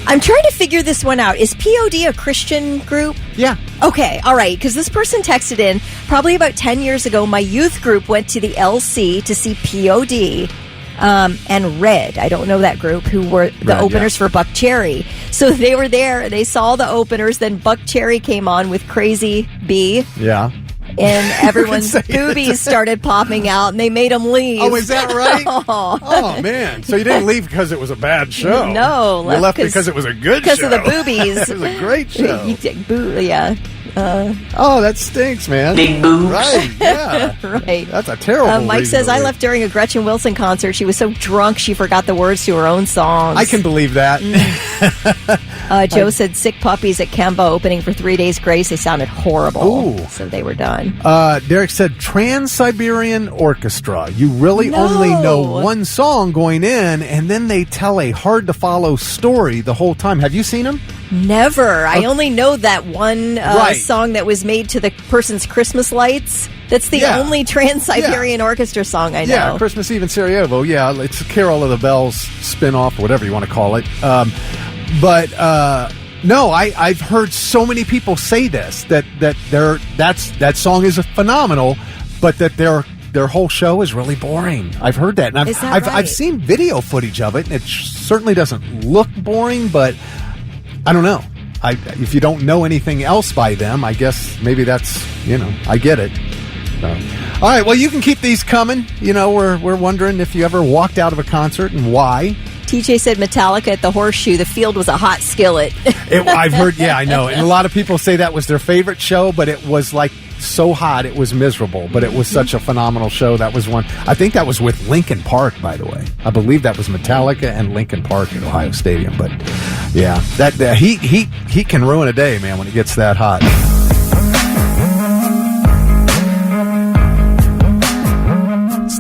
I'm trying to figure this one out. Is POD a Christian group? Yeah. Okay, all right, because this person texted in, probably about 10 years ago, my youth group went to the LC to see POD and Red. I don't know that group, who were the openers for Buck Cherry. So they were there, they saw the openers, then Buck Cherry came on with Crazy B. Yeah. And everyone's boobies started popping out, and they made them leave. Oh, is that right? Oh, man. So you didn't leave because it was a bad show. No. You left because it was a good show. Because of the boobies. It was a great show. That stinks, man. Big boobs. Right, yeah. Right. That's a terrible Mike says, I left during a Gretchen Wilson concert. She was so drunk she forgot the words to her own songs. I can believe that. Joe said, Sick Puppies at Kemba opening for 3 Days Grace. They sounded horrible. Ooh. So they were done. Derek said, Trans-Siberian Orchestra. You really only know one song going in, and then they tell a hard-to-follow story the whole time. Have you seen them? Never. I only know that one song that was made to the person's Christmas lights. That's the only Trans-Siberian Orchestra song I know. Yeah, Christmas Eve in Sarajevo. Yeah, it's a Carol of the Bells spin-off, or whatever you want to call it. No, I've heard so many people say this, that song is phenomenal, but that they're their whole show is really boring. I've heard that. And Is that right? I've seen video footage of it, and it certainly doesn't look boring, but I don't know. If you don't know anything else by them, I guess maybe that's, I get it. So. All right, well, you can keep these coming. We're wondering if you ever walked out of a concert and why. TJ said Metallica at the Horseshoe. The field was a hot skillet. I've heard, I know. And a lot of people say that was their favorite show, but it was like so hot it was miserable. But it was such a phenomenal show. That was one. I think that was with Linkin Park, by the way. I believe that was Metallica and Linkin Park at Ohio Stadium. But yeah, that heat can ruin a day, man, when it gets that hot.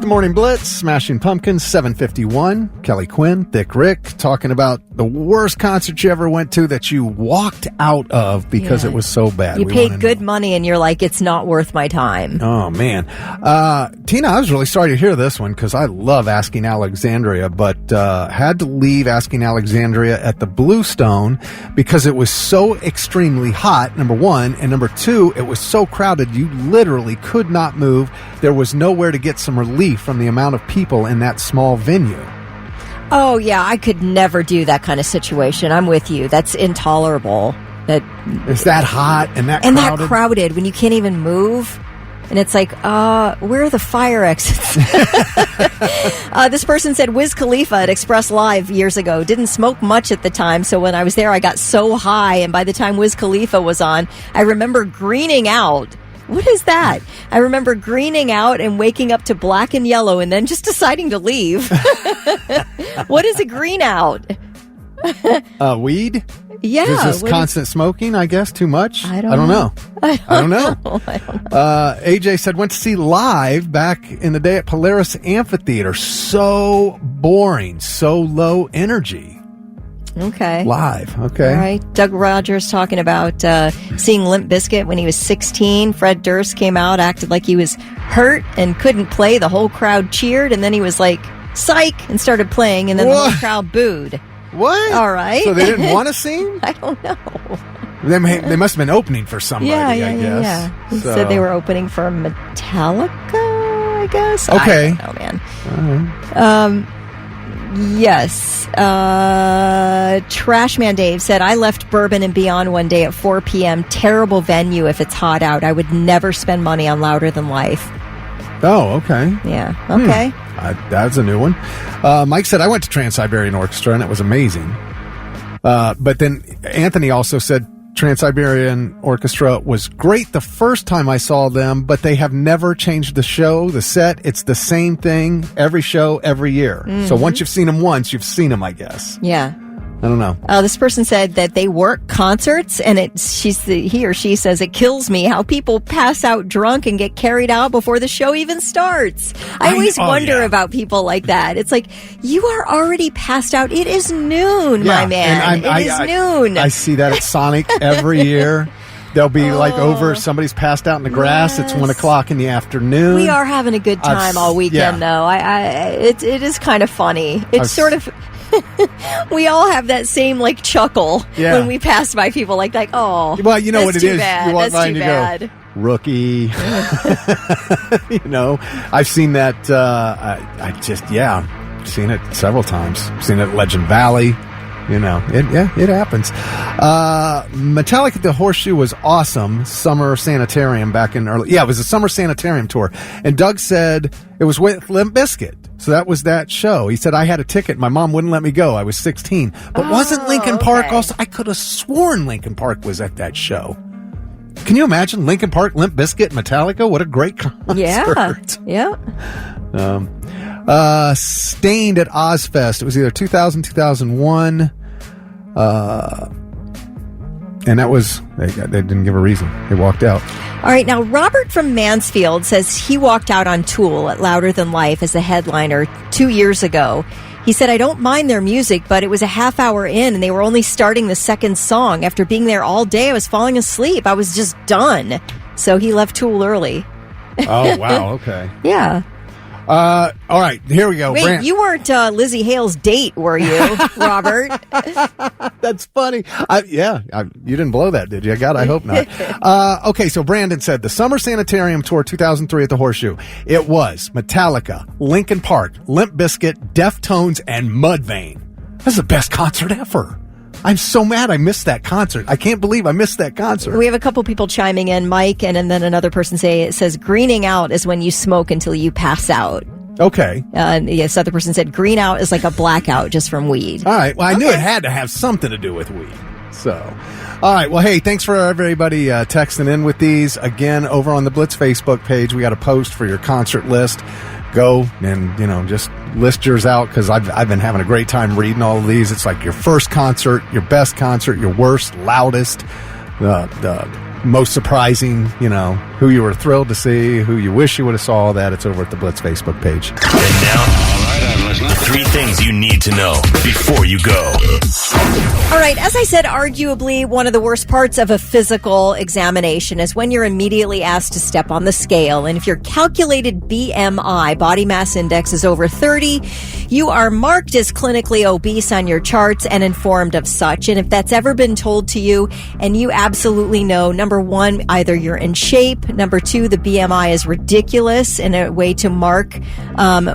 The Morning Blitz, Smashing Pumpkins, 7:51. Kelly Quinn, Thick Rick, talking about the worst concert you ever went to that you walked out of because it was so bad. You paid good money and you're like, it's not worth my time. Oh, man. Tina, I was really sorry to hear this one because I love Asking Alexandria, but had to leave Asking Alexandria at the Bluestone because it was so extremely hot, number one, and number two, it was so crowded you literally could not move. There was nowhere to get some relief from the amount of people in that small venue. Oh, yeah, I could never do that kind of situation. I'm with you. That's intolerable. It's that hot and that crowded. And that crowded when you can't even move. And it's like, where are the fire exits? This person said Wiz Khalifa at Express Live years ago. Didn't smoke much at the time, so when I was there, I got so high. And by the time Wiz Khalifa was on, I remember greening out. What is that? I remember greening out and waking up to Black and Yellow and then just deciding to leave. What is a green out? Weed? Yeah. Is this constant smoking, I guess? Too much? I don't know. I don't know. AJ said, went to see Live back in the day at Polaris Amphitheater. So boring. So low energy. Okay. Live. Okay. All right. Doug Rogers talking about seeing Limp Bizkit when he was 16. Fred Durst came out, acted like he was hurt and couldn't play. The whole crowd cheered, and then he was like, psych, and started playing, and then the whole crowd booed. What? All right. So they didn't want to sing? I don't know. They must have been opening for somebody, I guess. Yeah. He said they were opening for Metallica, I guess. Okay. I don't know, man. All right. Yes. Trashman Dave said, I left Bourbon and Beyond one day at 4 p.m. Terrible venue if it's hot out. I would never spend money on Louder Than Life. Oh, okay. Yeah. Okay. That's a new one. Mike said, I went to Trans-Siberian Orchestra and it was amazing. But then Anthony also said Trans-Siberian Orchestra was great the first time I saw them, but they have never changed the show, the set. It's the same thing every show, every year. Mm-hmm. So once you've seen them once, you've seen them, I guess. Yeah. I don't know. This person said that they work concerts, and he or she says it kills me how people pass out drunk and get carried out before the show even starts. I always wonder about people like that. It's like, you are already passed out. It is noon, my man. It is noon. I see that at Sonic every year. They'll be like over, somebody's passed out in the grass. It's 1 o'clock in the afternoon. We are having a good time all weekend, though. It is kind of funny. It's sort of... we all have that same chuckle when we pass by people like oh, well, you know what it is. Bad. You walk by and you go, rookie. I've seen that. Seen it several times. Seen it at Legend Valley. It happens. Metallica at the Horseshoe was awesome. Summer Sanitarium back in early. Yeah, it was a Summer Sanitarium tour. And Doug said it was with Limp Bizkit. So that was that show. He said, I had a ticket. My mom wouldn't let me go. I was 16. But wasn't Linkin Park also? I could have sworn Linkin Park was at that show. Can you imagine Linkin Park, Limp Bizkit, Metallica? What a great concert. Yeah. Stained at Ozfest. It was either 2000, 2001. And that was, they didn't give a reason. They walked out. All right, now Robert from Mansfield says he walked out on Tool at Louder Than Life as the headliner 2 years ago. He said, I don't mind their music, but it was a half hour in and they were only starting the second song. After being there all day, I was falling asleep. I was just done. So he left Tool early. Oh, wow. Okay. Yeah. All right, here we go. Wait, you weren't Lizzie Hale's date, were you, Robert? That's funny. You didn't blow that, did you? I hope not. Okay, so Brandon said the Summer Sanitarium Tour 2003 at the Horseshoe. It was Metallica, Linkin Park, Limp Bizkit, Deftones, and Mudvayne. That's the best concert ever. I'm so mad I missed that concert. I can't believe I missed that concert. We have a couple people chiming in, Mike, and then another person says greening out is when you smoke until you pass out. Okay. Yes, other person said green out is like a blackout just from weed. All right. Well, I knew it had to have something to do with weed. So, all right. Well, hey, thanks for everybody texting in with these. Again, over on the Blitz Facebook page, we got a post for your concert list. Go and, just list yours out because I've been having a great time reading all of these. It's like your first concert, your best concert, your worst, loudest, the most surprising, who you were thrilled to see, who you wish you would have saw. All that. It's over at the Blitz Facebook page. And now, all right, I'm listening. 3 things you need to know before you go. All right, as I said, arguably one of the worst parts of a physical examination is when you're immediately asked to step on the scale. And if your calculated BMI, body mass index, is over 30, you are marked as clinically obese on your charts and informed of such. And if that's ever been told to you and you absolutely know, number one, either you're in shape, number two, the BMI is ridiculous in a way to mark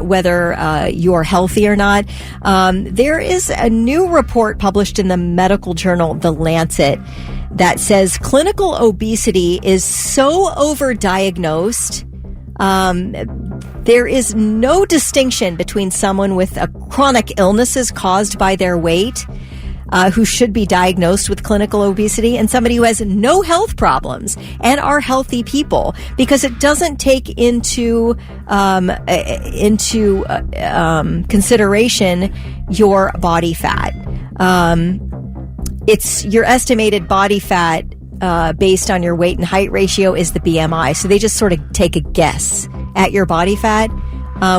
whether you're healthy or not. There is a new report published in the medical journal, The Lancet, that says clinical obesity is so overdiagnosed. There is no distinction between someone with chronic illnesses caused by their weight, who should be diagnosed with clinical obesity, and somebody who has no health problems and are healthy people, because it doesn't take into consideration your body fat. It's your estimated body fat based on your weight and height ratio is the BMI. So they just sort of take a guess at your body fat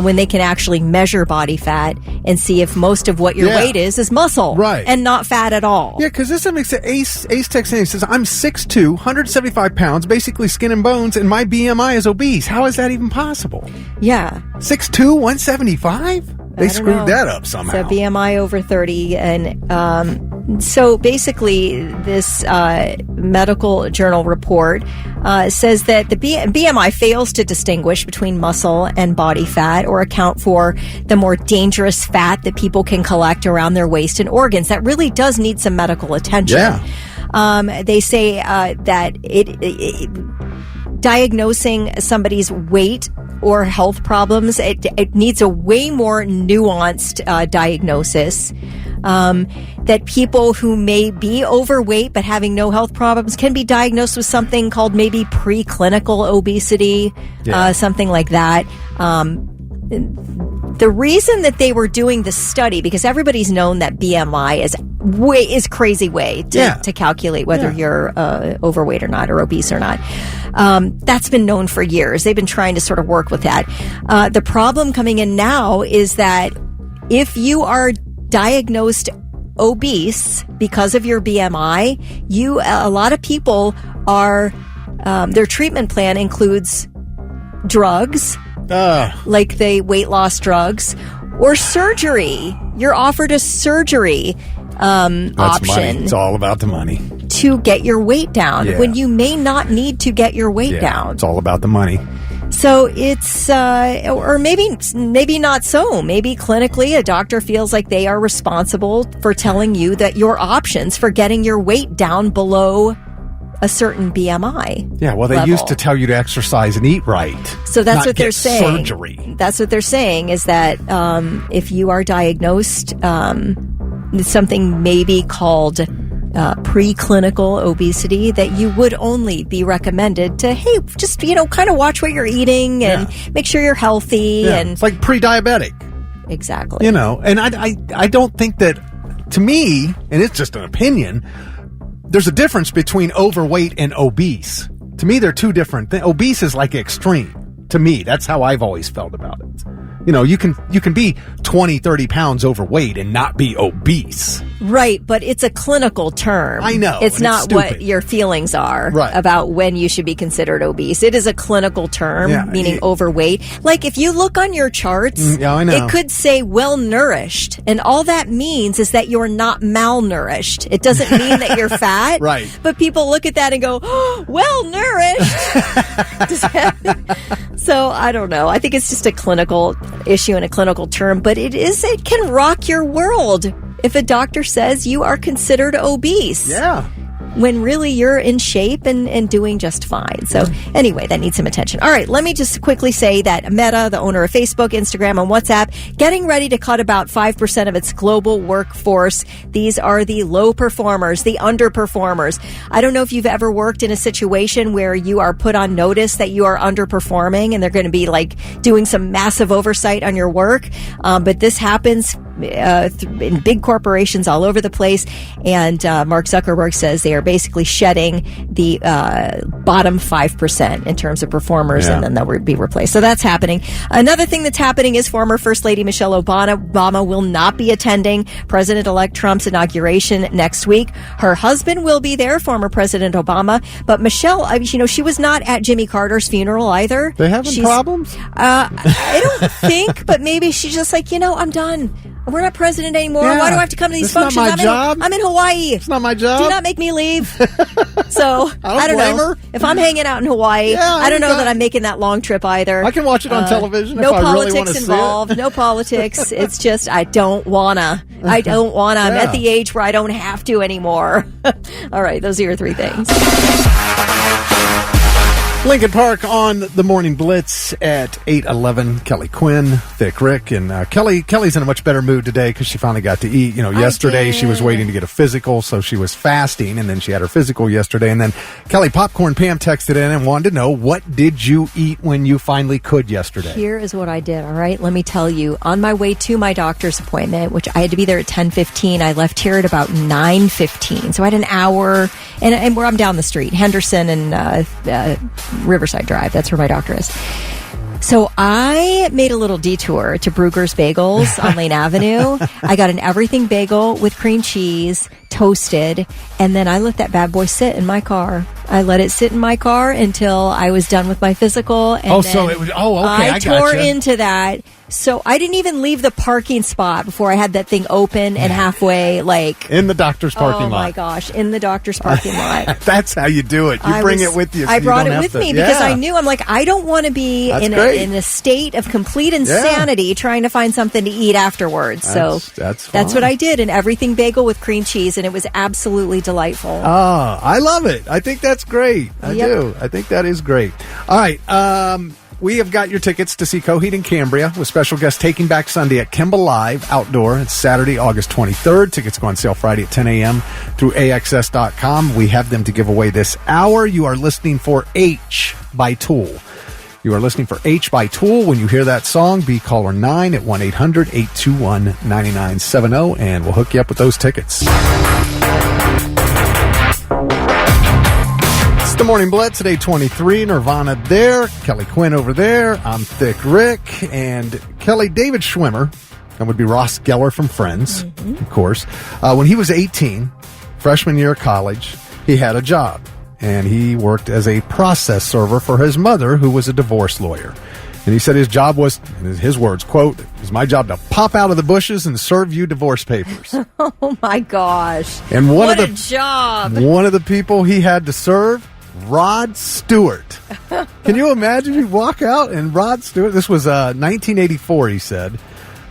when they can actually measure body fat and see if most of what your weight is muscle, right, and not fat at all. Yeah, because this makes it. Ace texts in. He says, "I'm 6'2", 175 pounds, basically skin and bones, and my BMI is obese. How is that even possible?" Yeah, 6'2", 175. They screwed that up somehow. So BMI over 30. And so basically this medical journal report says that the BMI fails to distinguish between muscle and body fat or account for the more dangerous fat that people can collect around their waist and organs. That really does need some medical attention. Yeah. They say that diagnosing somebody's weight or health problems, it needs a way more nuanced diagnosis. That people who may be overweight but having no health problems can be diagnosed with something called maybe preclinical obesity, something like that. The reason that they were doing the study, because everybody's known that BMI is crazy way to calculate whether you're overweight or not, or obese or not. That's been known for years. They've been trying to sort of work with that. The problem coming in now is that if you are diagnosed obese because of your BMI, a lot of people are their treatment plan includes drugs, like the weight loss drugs, or surgery. You're offered a surgery option. Money. It's all about the money. To get your weight down when you may not need to get your weight down. It's all about the money. So it's, or maybe not so. Maybe clinically a doctor feels like they are responsible for telling you that your options for getting your weight down below a certain BMI. Yeah, well, they used to tell you to exercise and eat right. So that's what they're saying. Surgery. That's what they're saying is that if you are diagnosed something maybe called preclinical obesity, that you would only be recommended to, hey, just, kind of watch what you're eating and make sure you're healthy. Yeah. And it's like pre-diabetic. Exactly. And I don't think that, to me, and it's just an opinion, there's a difference between overweight and obese. To me, they're two different things. Obese is like extreme. To me, that's how I've always felt about it. You can be 20, 30 pounds overweight and not be obese. Right, but it's a clinical term. I know. It's not stupid. what your feelings are about when you should be considered obese. It is a clinical term, meaning overweight. Like if you look on your charts, I know. it could say well-nourished. And all that means is that you're not malnourished. It doesn't mean that you're fat. Right. But people look at that and go, oh, well-nourished. So I don't know. I think it's just a clinical issue and a clinical term, but it can rock your world if a doctor says you are considered obese. Yeah. When really you're in shape and doing just fine. So anyway, that needs some attention. All right, let me just quickly say that Meta, the owner of Facebook, Instagram, and WhatsApp, getting ready to cut about 5% of its global workforce. These are the low performers, the underperformers. I don't know if you've ever worked in a situation where you are put on notice that you are underperforming and they're going to be like doing some massive oversight on your work. But this happens in big corporations all over the place. And Mark Zuckerberg says they are basically shedding the bottom 5% in terms of performers, and then they'll be replaced. So that's happening. Another thing that's happening is former First Lady Michelle Obama will not be attending President-elect Trump's inauguration next week. Her husband will be there, former President Obama. But Michelle, she was not at Jimmy Carter's funeral either. They having problems? I don't think, but maybe she's just like, I'm done. We're not president anymore. Yeah. Why do I have to come to these functions? Not my job. I'm in Hawaii. It's not my job. Do not make me leave. So I don't blame know. her. If I'm hanging out in Hawaii, I don't know that I'm making that long trip either. I can watch it on television. No if I politics really want to involved. No politics. It's just I don't wanna. I'm at the age where I don't have to anymore. All right, those are your three things. Lincoln Park on the Morning Blitz at 8:11. Kelly Quinn, Thick Rick, and Kelly's in a much better mood today because she finally got to eat. Yesterday she was waiting to get a physical, so she was fasting, and then she had her physical yesterday. And then Kelly Popcorn Pam texted in and wanted to know, what did you eat when you finally could yesterday? Here is what I did, all right? Let me tell you. On my way to my doctor's appointment, which I had to be there at 10:15, I left here at about 9:15. So I had an hour, and where I'm down the street, Henderson and Riverside Drive. That's where my doctor is. So I made a little detour to Bruegger's Bagels on Lane Avenue. I got an everything bagel with cream cheese, toasted, and then I let that bad boy sit in my car. I let it sit in my car until I was done with my physical. And I tore into that. So I didn't even leave the parking spot before I had that thing open and halfway, in the doctor's parking lot. Oh my gosh, in the doctor's parking lot. That's how you do it. You bring it with you. So I brought it with me because I knew, I don't want to be in a state of complete insanity trying to find something to eat afterwards. That's what I did, an everything bagel with cream cheese, and it was absolutely delightful. Oh, I love it. I think that's great. I do. I think that is great. All right. We have got your tickets to see Coheed and Cambria with special guest Taking Back Sunday at Kimba Live Outdoor. It's Saturday, August 23rd. Tickets go on sale Friday at 10 a.m. through AXS.com. We have them to give away this hour. You are listening for H by Tool. You are listening for H by Tool. When you hear that song, be caller 9 at 1-800-821-9970, and we'll hook you up with those tickets. The Morning Blitz at 8:23. Nirvana there. Kelly Quinn over there. I'm Thick Rick. And Kelly, David Schwimmer, that would be Ross Geller from Friends, of course. When he was 18, freshman year of college, he had a job. And he worked as a process server for his mother, who was a divorce lawyer. And he said his job was, in his words, quote, "It was my job to pop out of the bushes and serve you divorce papers." Oh, my gosh. And what a job. One of the people he had to serve, Rod Stewart. Can you imagine? You walk out and Rod Stewart, this was 1984, he said.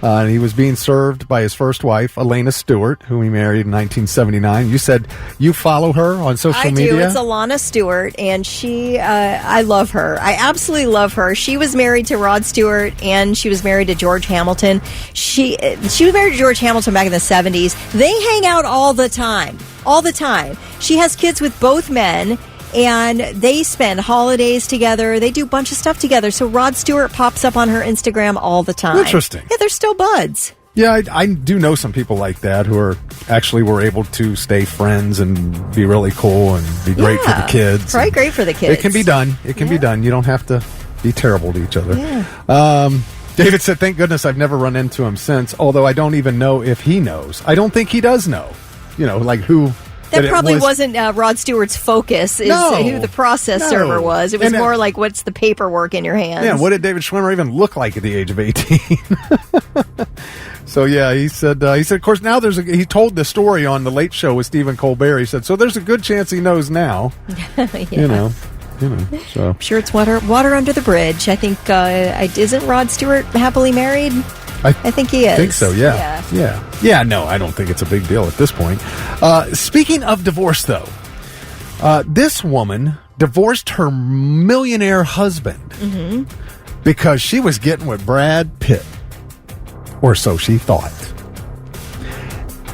And he was being served by his first wife, Elena Stewart, who he married in 1979. You said you follow her on social media? I do. It's Alana Stewart, and she, I love her. I absolutely love her. She was married to Rod Stewart, and she was married to George Hamilton. She was married to George Hamilton back in the 70s. They hang out all the time. All the time. She has kids with both men, and they spend holidays together. They do a bunch of stuff together. So Rod Stewart pops up on her Instagram all the time. Interesting. Yeah, they're still buds. Yeah, I do know some people like that who were able to stay friends and be really cool and be great for the kids. Right, great for the kids. It can be done. It can be done. You don't have to be terrible to each other. Yeah. David said, thank goodness I've never run into him since, although I don't even know if he knows. I don't think he does know. Like who... That probably wasn't Rod Stewart's focus, who the process server was. It was more like, what's the paperwork in your hands? Yeah, what did David Schwimmer even look like at the age of 18? So, yeah, he said, of course, now he told the story on The Late Show with Stephen Colbert. He said, so there's a good chance he knows now. Yeah. So. I'm sure it's water under the bridge. I think, isn't Rod Stewart happily married? I think he is. I think so, yeah. Yeah, no, I don't think it's a big deal at this point. Speaking of divorce, though, this woman divorced her millionaire husband because she was getting with Brad Pitt, or so she thought.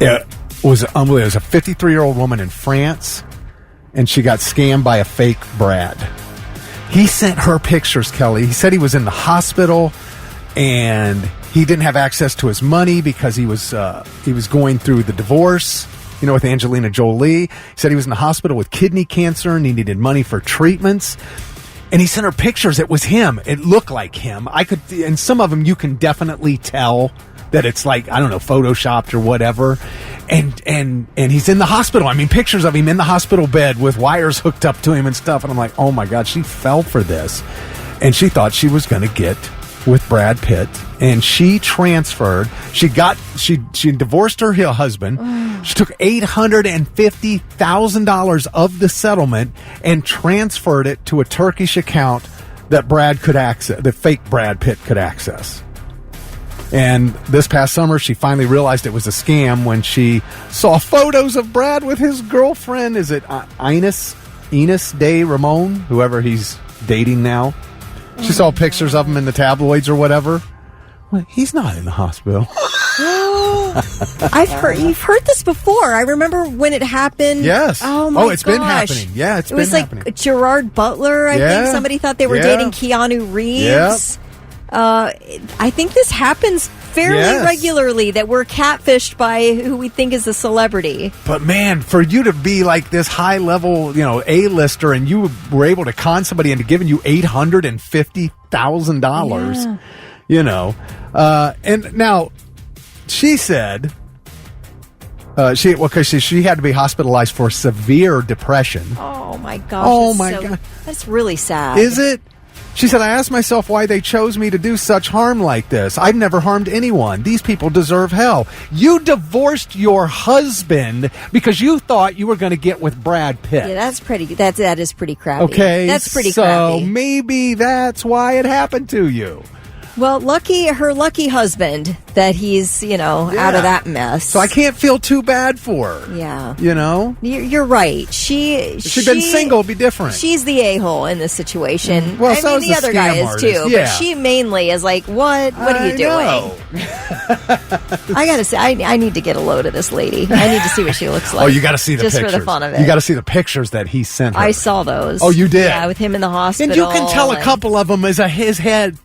It was unbelievable. It was a 53-year-old woman in France, and she got scammed by a fake Brad. He sent her pictures, Kelly. He said he was in the hospital, and he didn't have access to his money because he was going through the divorce, with Angelina Jolie. He said he was in the hospital with kidney cancer and he needed money for treatments. And he sent her pictures. It was him. It looked like him. And some of them you can definitely tell that it's like, I don't know, photoshopped or whatever. And he's in the hospital. I mean, pictures of him in the hospital bed with wires hooked up to him and stuff. And I'm like, oh my God, she fell for this. And she thought she was going to get with Brad Pitt, and she transferred. She divorced her husband. She took $850,000 of the settlement and transferred it to a Turkish account that Brad could access, the fake Brad Pitt could access. And this past summer, she finally realized it was a scam when she saw photos of Brad with his girlfriend. Is it Ines de Ramon, whoever he's dating now? She saw pictures of him in the tabloids or whatever. Well, he's not in the hospital. You've heard this before. I remember when it happened. Yes. Oh my gosh. It's been happening. Yeah, it was happening. Like Gerard Butler. I think somebody thought they were dating Keanu Reeves. I think this happens fairly regularly, that we're catfished by who we think is a celebrity. But man, for you to be like this high level, A-lister, and you were able to con somebody into giving you $850,000, and now she said she had to be hospitalized for severe depression. Oh my gosh! God, that's really sad. Is it? She said, I asked myself why they chose me to do such harm like this. I've never harmed anyone. These people deserve hell. You divorced your husband because you thought you were going to get with Brad Pitt. Yeah, that is pretty crappy. Okay. That's pretty crappy. So maybe that's why it happened to you. Well, her lucky husband that he's, out of that mess. So I can't feel too bad for her. Yeah. You're right. If she'd been single, it'd be different. She's the a-hole in this situation. Well, so the other guy is too. Yeah. But she mainly is like, what are you doing? I got to say, I need to get a load of this lady. I need to see what she looks like. Oh, you got to see the pictures. Just for the fun of it. You got to see the pictures that he sent her. I saw those. Oh, you did? Yeah, with him in the hospital. And you can tell a couple of them is his head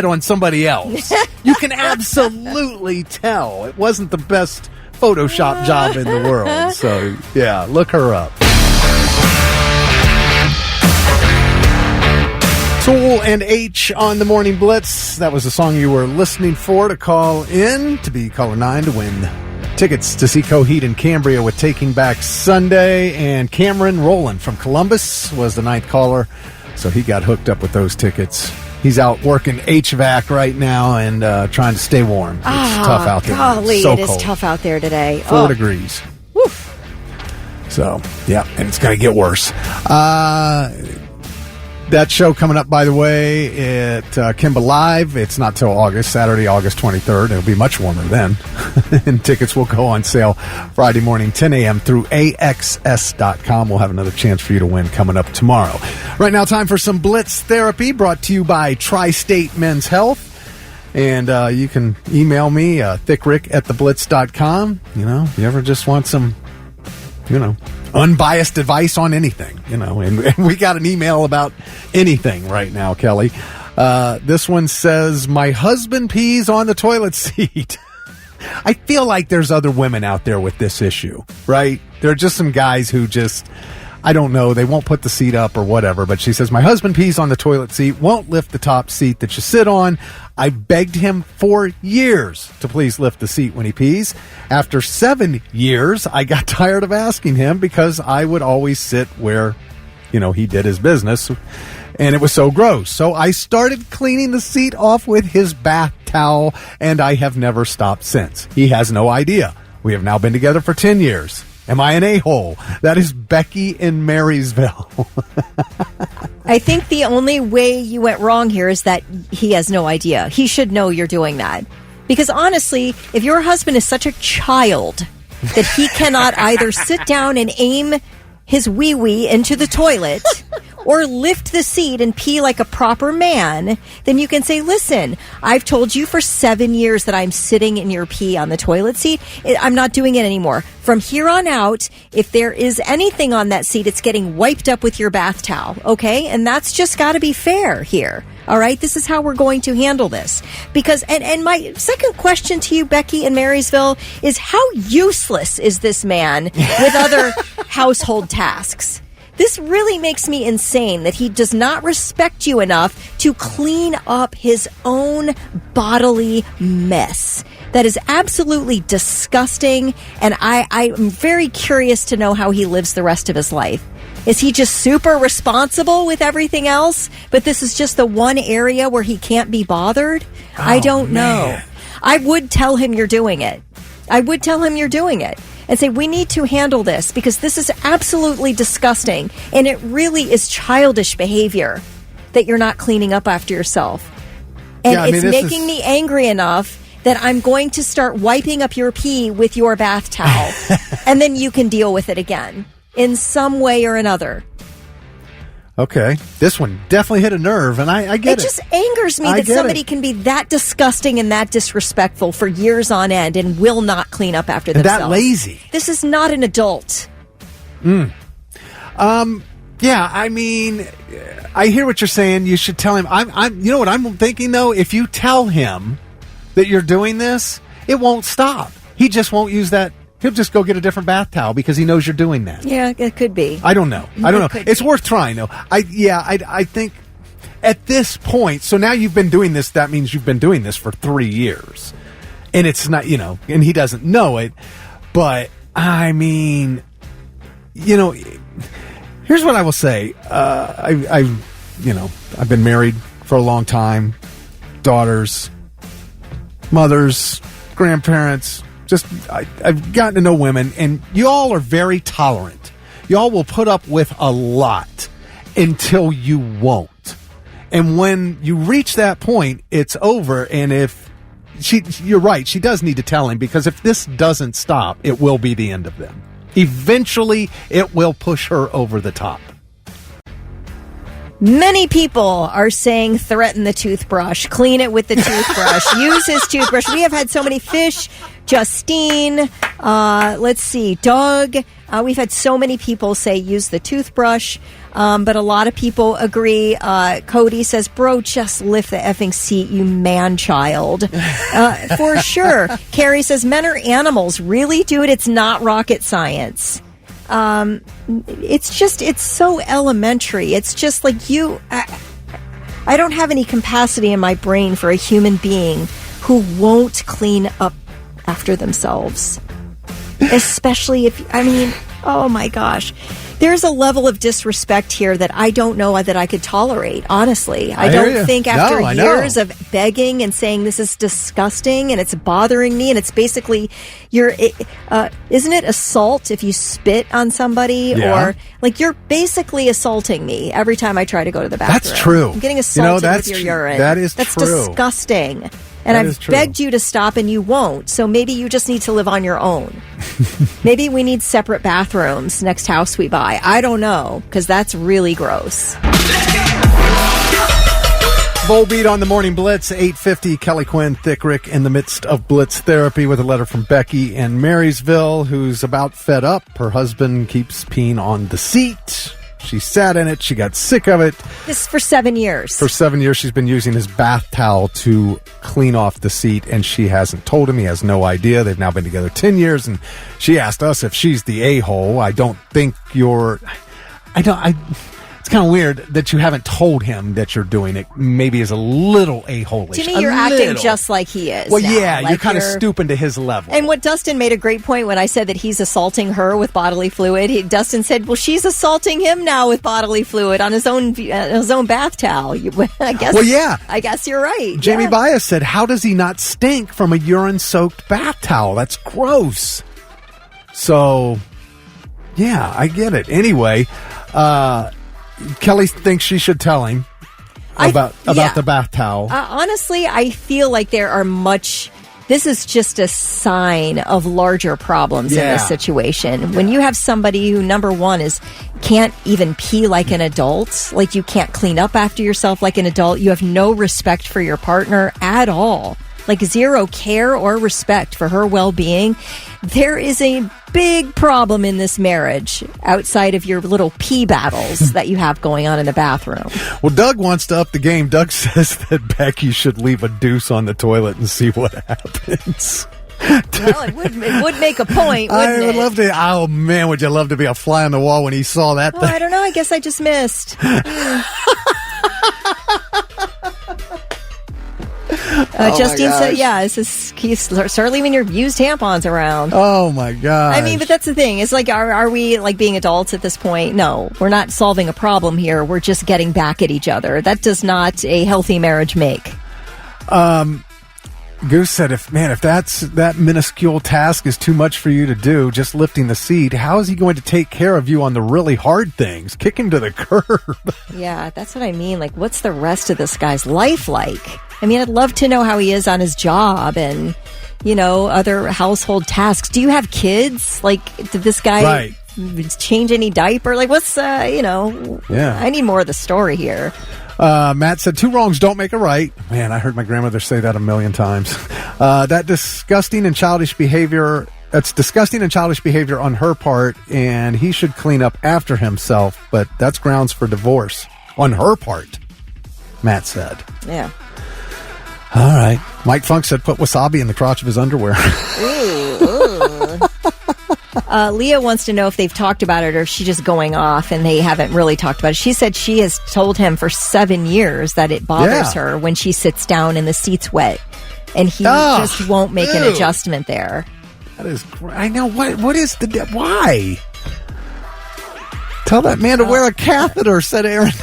on somebody else. You can absolutely tell it wasn't the best Photoshop job in the world. So, yeah, look her up. Tool and H on the Morning Blitz. That was the song you were listening for to call in to be caller 9 to win tickets to see Coheed and Cambria with Taking Back Sunday. And Cameron Rowland from Columbus was the 9th caller, so he got hooked up with those tickets. He's out working HVAC right now and trying to stay warm. It's tough out there. Golly, so it is cold. tough out there today. 4 degrees. Woof. So, yeah, and it's going to get worse. That show coming up, by the way, at Kimba Live. It's not till Saturday, August 23rd. It'll be much warmer then. And tickets will go on sale Friday morning, 10 a.m. through AXS.com. We'll have another chance for you to win coming up tomorrow. Right now, time for some Blitz Therapy brought to you by Tri-State Men's Health. And you can email me, thickrick@theblitz.com. If you ever just want some, unbiased advice on anything, and we got an email about anything right now, Kelly. This one says, my husband pees on the toilet seat. I feel like there's other women out there with this issue, right? There are just some guys who just, I don't know. They won't put the seat up or whatever. But she says, my husband pees on the toilet seat, won't lift the top seat that you sit on. I begged him for years to please lift the seat when he pees. After 7 years, I got tired of asking him because I would always sit where, he did his business. And it was so gross. So I started cleaning the seat off with his bath towel, and I have never stopped since. He has no idea. We have now been together for 10 years. Am I an a-hole? That is Becky in Marysville. I think the only way you went wrong here is that he has no idea. He should know you're doing that. Because honestly, if your husband is such a child that he cannot either sit down and aim his wee-wee into the toilet or lift the seat and pee like a proper man, then you can say, listen, I've told you for 7 years that I'm sitting in your pee on the toilet seat. I'm not doing it anymore. From here on out, if there is anything on that seat, it's getting wiped up with your bath towel, okay? And that's just got to be fair here. All right, this is how we're going to handle this. Because, and my second question to you, Becky in Marysville, is how useless is this man with other household tasks? This really makes me insane that he does not respect you enough to clean up his own bodily mess. That is absolutely disgusting, and I'm very curious to know how he lives the rest of his life. Is he just super responsible with everything else, but this is just the one area where he can't be bothered? I don't know. I would tell him you're doing it. And say, we need to handle this because this is absolutely disgusting. And it really is childish behavior that you're not cleaning up after yourself. And it's making me angry enough that I'm going to start wiping up your pee with your bath towel. And then you can deal with it again in some way or another. Okay. This one definitely hit a nerve, and I get it. It just angers me that somebody can be that disgusting and that disrespectful for years on end and will not clean up after themselves. That lazy. This is not an adult. Yeah, I mean, I hear what you're saying. You should tell him. You know what I'm thinking, though? If you tell him that you're doing this, it won't stop. He just won't use that. He'll just go get a different bath towel because he knows you're doing that. Yeah, it could be. I don't know. It's worth trying, though. I think at this point, so now you've been doing this, that means you've been doing this for 3 years. And it's not, and he doesn't know it. But, I mean, here's what I will say. I've been married for a long time. Daughters, mothers, grandparents. I've gotten to know women, and y'all are very tolerant. Y'all will put up with a lot until you won't. And when you reach that point, it's over. And you're right, she does need to tell him, because if this doesn't stop, it will be the end of them. Eventually, it will push her over the top. Many people are saying threaten the toothbrush, clean it with the toothbrush, use his toothbrush. We have had so many fish. Justine, let's see, Doug. We've had so many people say use the toothbrush, but a lot of people agree. Cody says, bro, just lift the effing seat, you man-child. For sure. Carrie says, men are animals. Really, dude? It's not rocket science. It's so elementary. It's just like I don't have any capacity in my brain for a human being who won't clean up after themselves. Especially oh my gosh. There's a level of disrespect here that I don't know that I could tolerate, honestly. I don't think after years of begging and saying this is disgusting and it's bothering me, and it's basically, isn't it assault if you spit on somebody? Yeah. Or, you're basically assaulting me every time I try to go to the bathroom. That's true. I'm getting assaulted with your urine. That's true. That's That disgusting. And I've begged you to stop and you won't. So maybe you just need to live on your own. Maybe we need separate bathrooms next house we buy. I don't know, because that's really gross. Volbeat on the Morning Blitz, 8:50. Kelly Quinn, Thick Rick in the midst of Blitz Therapy with a letter from Becky in Marysville, who's about fed up. Her husband keeps peeing on the seat. She sat in it. She got sick of it. This is for 7 years. For 7 years, she's been using his bath towel to clean off the seat, and she hasn't told him. He has no idea. They've now been together 10 years, and she asked us if she's the a-hole. I don't think it's kind of weird that you haven't told him that you're doing it. Maybe is a little a-hole-ish. To me, you're acting just like he is. Well, now. yeah, like you're kind of stooping to his level. And what Dustin made a great point when I said that he's assaulting her with bodily fluid. Dustin said, "Well, she's assaulting him now with bodily fluid on his own bath towel." I guess. Well, yeah. I guess you're right. Jamie Bias said, "How does he not stink from a urine-soaked bath towel? That's gross." So, yeah, I get it. Anyway, Kelly thinks she should tell him about the bath towel. Honestly, I feel like this is just a sign of larger problems in this situation. When you have somebody who, number one, can't even pee like an adult, like you can't clean up after yourself like an adult, you have no respect for your partner at all. Like zero care or respect for her well-being. There is a big problem in this marriage outside of your little pee battles that you have going on in the bathroom. Well, Doug wants to up the game. Doug says that Becky should leave a deuce on the toilet and see what happens. Well, it would make a point, wouldn't I would love to. Oh, man, would you love to be a fly on the wall when he saw that thing? I don't know. I guess I just missed. Justine said, he's start leaving your used tampons around. Oh my god! I mean, but that's the thing. It's like, are we like being adults at this point? No, we're not solving a problem here. We're just getting back at each other. That does not a healthy marriage make. Goose said, if that minuscule task is too much for you to do, just lifting the seat, how is he going to take care of you on the really hard things? Kick him to the curb. Yeah, that's what I mean. Like, what's the rest of this guy's life like? I mean, I'd love to know how he is on his job and, other household tasks. Do you have kids? Like, did this guy change any diaper? Like, what's, Yeah. I need more of the story here. Matt said, 2 wrongs don't make a right. Man, I heard my grandmother say that a million times. That's disgusting and childish behavior on her part, and he should clean up after himself, but that's grounds for divorce on her part, Matt said. Yeah. All right. Mike Funk said, put wasabi in the crotch of his underwear. Leah wants to know if they've talked about it or if she's just going off and they haven't really talked about it. She said she has told him for 7 years that it bothers her when she sits down and the seat's wet, and he just won't make an adjustment there. That is, I know. What is why? Tell that man to wear a catheter, said Aaron.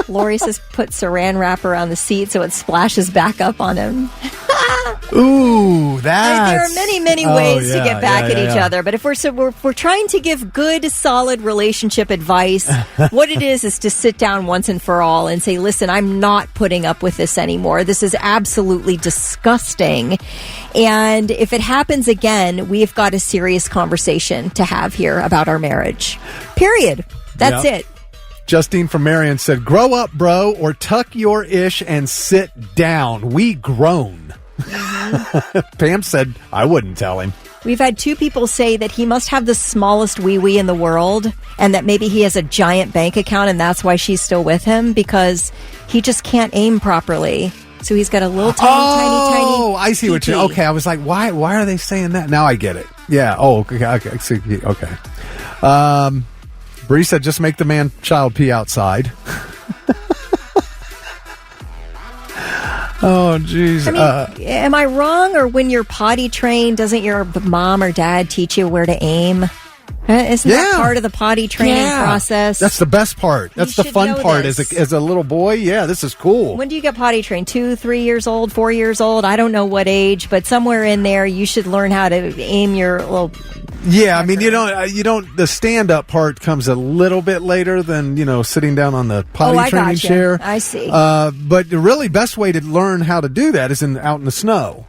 Lori says put saran wrap around the seat so it splashes back up on him. Ooh, that. There are many ways to get back at each other. But if we're trying to give good, solid relationship advice, what it is to sit down once and for all and say, listen, I'm not putting up with this anymore. This is absolutely disgusting. And if it happens again, we've got a serious conversation to have here about our marriage. Period. That's it. Justine from Marion said, grow up, bro, or tuck your ish and sit down. We grown. Mm-hmm. Pam said, I wouldn't tell him. We've had 2 people say that he must have the smallest wee-wee in the world and that maybe he has a giant bank account and that's why she's still with him, because he just can't aim properly. So he's got a little tiny. Oh, I see what you... Okay, I was like, why are they saying that? Now I get it. Yeah, okay. Bree said, just make the man-child pee outside. Oh, jeez. I mean, am I wrong? Or when you're potty trained, doesn't your mom or dad teach you where to aim? Isn't that part of the potty training process? That's the best part. That's the fun part. As a little boy, this is cool. When do you get potty trained? 2, 3 years old, 4 years old? I don't know what age, but somewhere in there, you should learn how to aim your little... Yeah, I mean, you don't. The stand-up part comes a little bit later than sitting down on the potty training chair. I see. But the really best way to learn how to do that is out in the snow.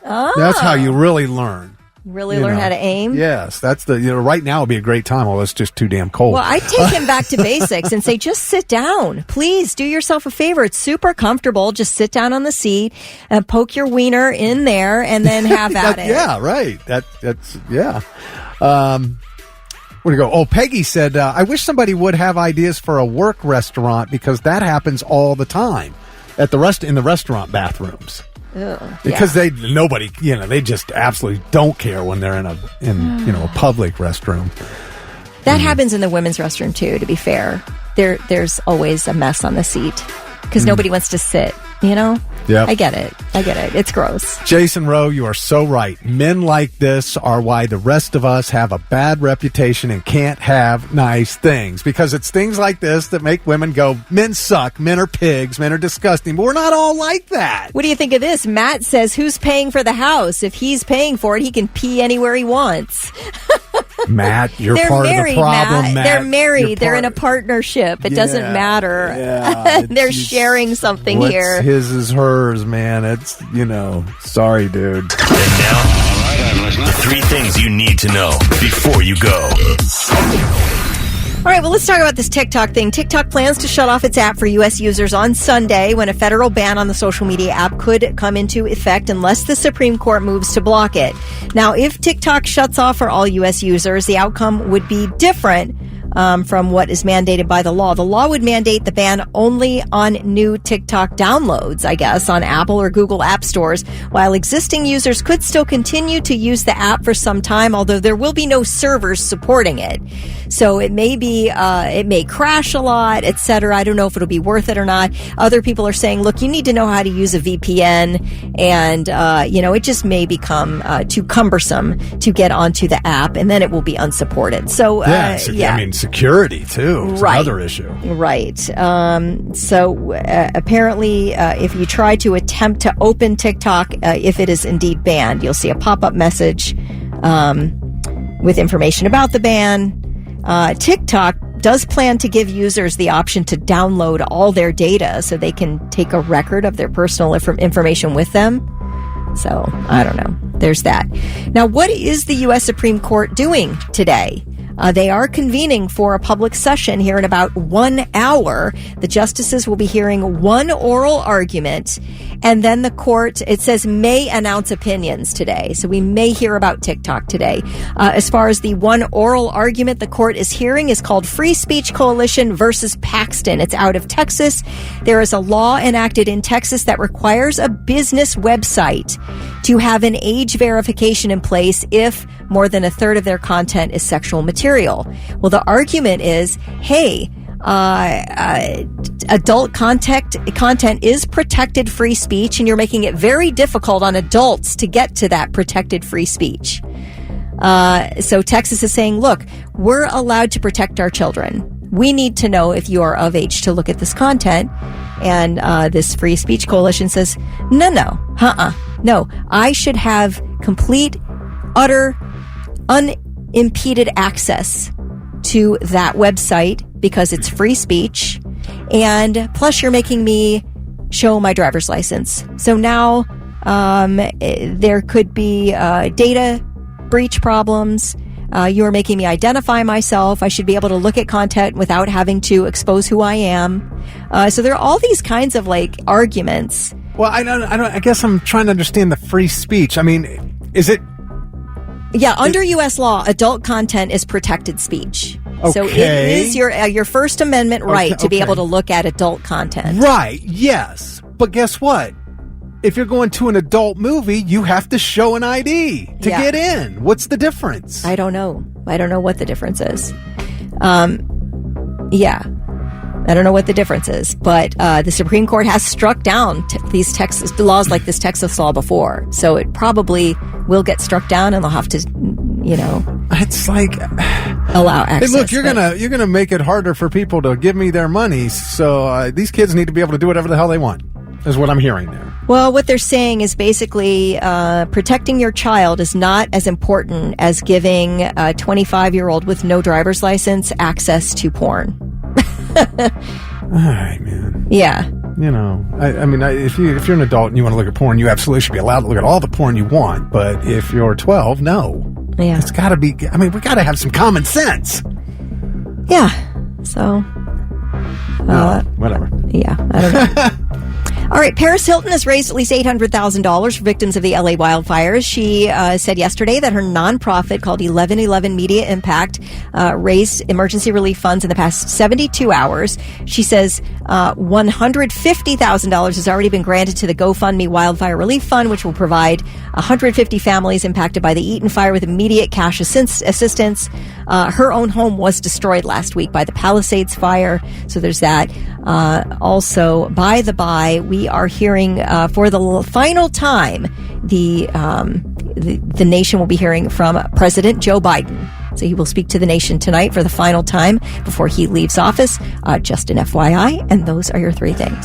Oh. That's how you really learn. Learn how to aim? Yes, that's right now would be a great time, although it's just too damn cold. Well, I take him back to basics and say, just sit down. Please do yourself a favor. It's super comfortable. Just sit down on the seat and poke your wiener in there and then have at it. Yeah, right. That's. Where do you go? Oh, Peggy said, I wish somebody would have ideas for a work restaurant because that happens all the time in the restaurant bathrooms. Because they just absolutely don't care when they're in a public restroom. That happens in the women's restroom, too, to be fair. There's always a mess on the seat because nobody wants to sit, you know? Yeah. I get it. It's gross. Jason Rowe, you are so right. Men like this are why the rest of us have a bad reputation and can't have nice things. Because it's things like this that make women go, men suck, men are pigs, men are disgusting. But we're not all like that. What do you think of this? Matt says, who's paying for the house? If he's paying for it, he can pee anywhere he wants. Matt, you're They're part married, of the problem, Matt. They're married. They're in a partnership. It doesn't matter. Yeah, They're sharing something what's here. His is hers, man. It's, sorry, dude. And now, all right, I'm listening. 3 things you need to know before you go. All right, well, let's talk about this TikTok thing. TikTok plans to shut off its app for U.S. users on Sunday when a federal ban on the social media app could come into effect unless the Supreme Court moves to block it. Now, if TikTok shuts off for all U.S. users, the outcome would be different from what is mandated by the law. The law would mandate the ban only on new TikTok downloads, I guess, on Apple or Google app stores, while existing users could still continue to use the app for some time, although there will be no servers supporting it. So it may crash a lot, etc. I don't know if it'll be worth it or not. Other people are saying, look, you need to know how to use a VPN, and, it just may become too cumbersome to get onto the app, and then it will be unsupported. So, security, too. It's right. Another issue. Right. Apparently, if you try to attempt to open TikTok, if it is indeed banned, you'll see a pop-up message with information about the ban. TikTok does plan to give users the option to download all their data so they can take a record of their personal information with them. So, I don't know. There's that. Now, what is the U.S. Supreme Court doing today? They are convening for a public session here in about 1 hour. The justices will be hearing one oral argument, and then the court, it says, may announce opinions today. So we may hear about TikTok today. As far as the one oral argument the court is hearing is called Free Speech Coalition versus Paxton. It's out of Texas. There is a law enacted in Texas that requires a business website to have an age verification in place if more than a third of their content is sexual material. Well, the argument is, hey, adult content is protected free speech, and you're making it very difficult on adults to get to that protected free speech. So Texas is saying, look, we're allowed to protect our children. We need to know if you are of age to look at this content. And this Free Speech Coalition says, no, I should have complete, utter, unimpeded access to that website because it's free speech, and plus you're making me show my driver's license. So now there could be data breach problems. You're making me identify myself. I should be able to look at content without having to expose who I am. So there are all these kinds of arguments. Well, I guess I'm trying to understand the free speech. I mean, is it? Yeah, under U.S. law, adult content is protected speech. Okay. So it is your First Amendment right to be able to look at adult content. Right, yes. But guess what? If you're going to an adult movie, you have to show an ID to get in. What's the difference? I don't know. I don't know what the difference is. I don't know what the difference is, but the Supreme Court has struck down these Texas laws like this Texas law before, so it probably will get struck down, and they'll have to, it's like allow access. Hey, look, you're gonna make it harder for people to give me their money, so these kids need to be able to do whatever the hell they want. Is what I'm hearing there. Well, what they're saying is basically protecting your child is not as important as giving a 25-year-old with no driver's license access to porn. All right, man. Yeah. I mean, if you're an adult and you want to look at porn, you absolutely should be allowed to look at all the porn you want. But if you're 12, no. Yeah. It's got to be. I mean, we got to have some common sense. Yeah. So. Whatever. Yeah. I don't know. All right, Paris Hilton has raised at least $800,000 for victims of the LA wildfires. She said yesterday that her nonprofit called 1111 Media Impact raised emergency relief funds in the past 72 hours. She says $150,000 has already been granted to the GoFundMe Wildfire Relief Fund, which will provide 150 families impacted by the Eaton fire with immediate cash assistance. Her own home was destroyed last week by the Palisades fire, so there's that. Also, by the by, we are hearing for the final time the nation will be hearing from President Joe Biden. So he will speak to the nation tonight for the final time before he leaves office. Just an FYI, and those are your three things.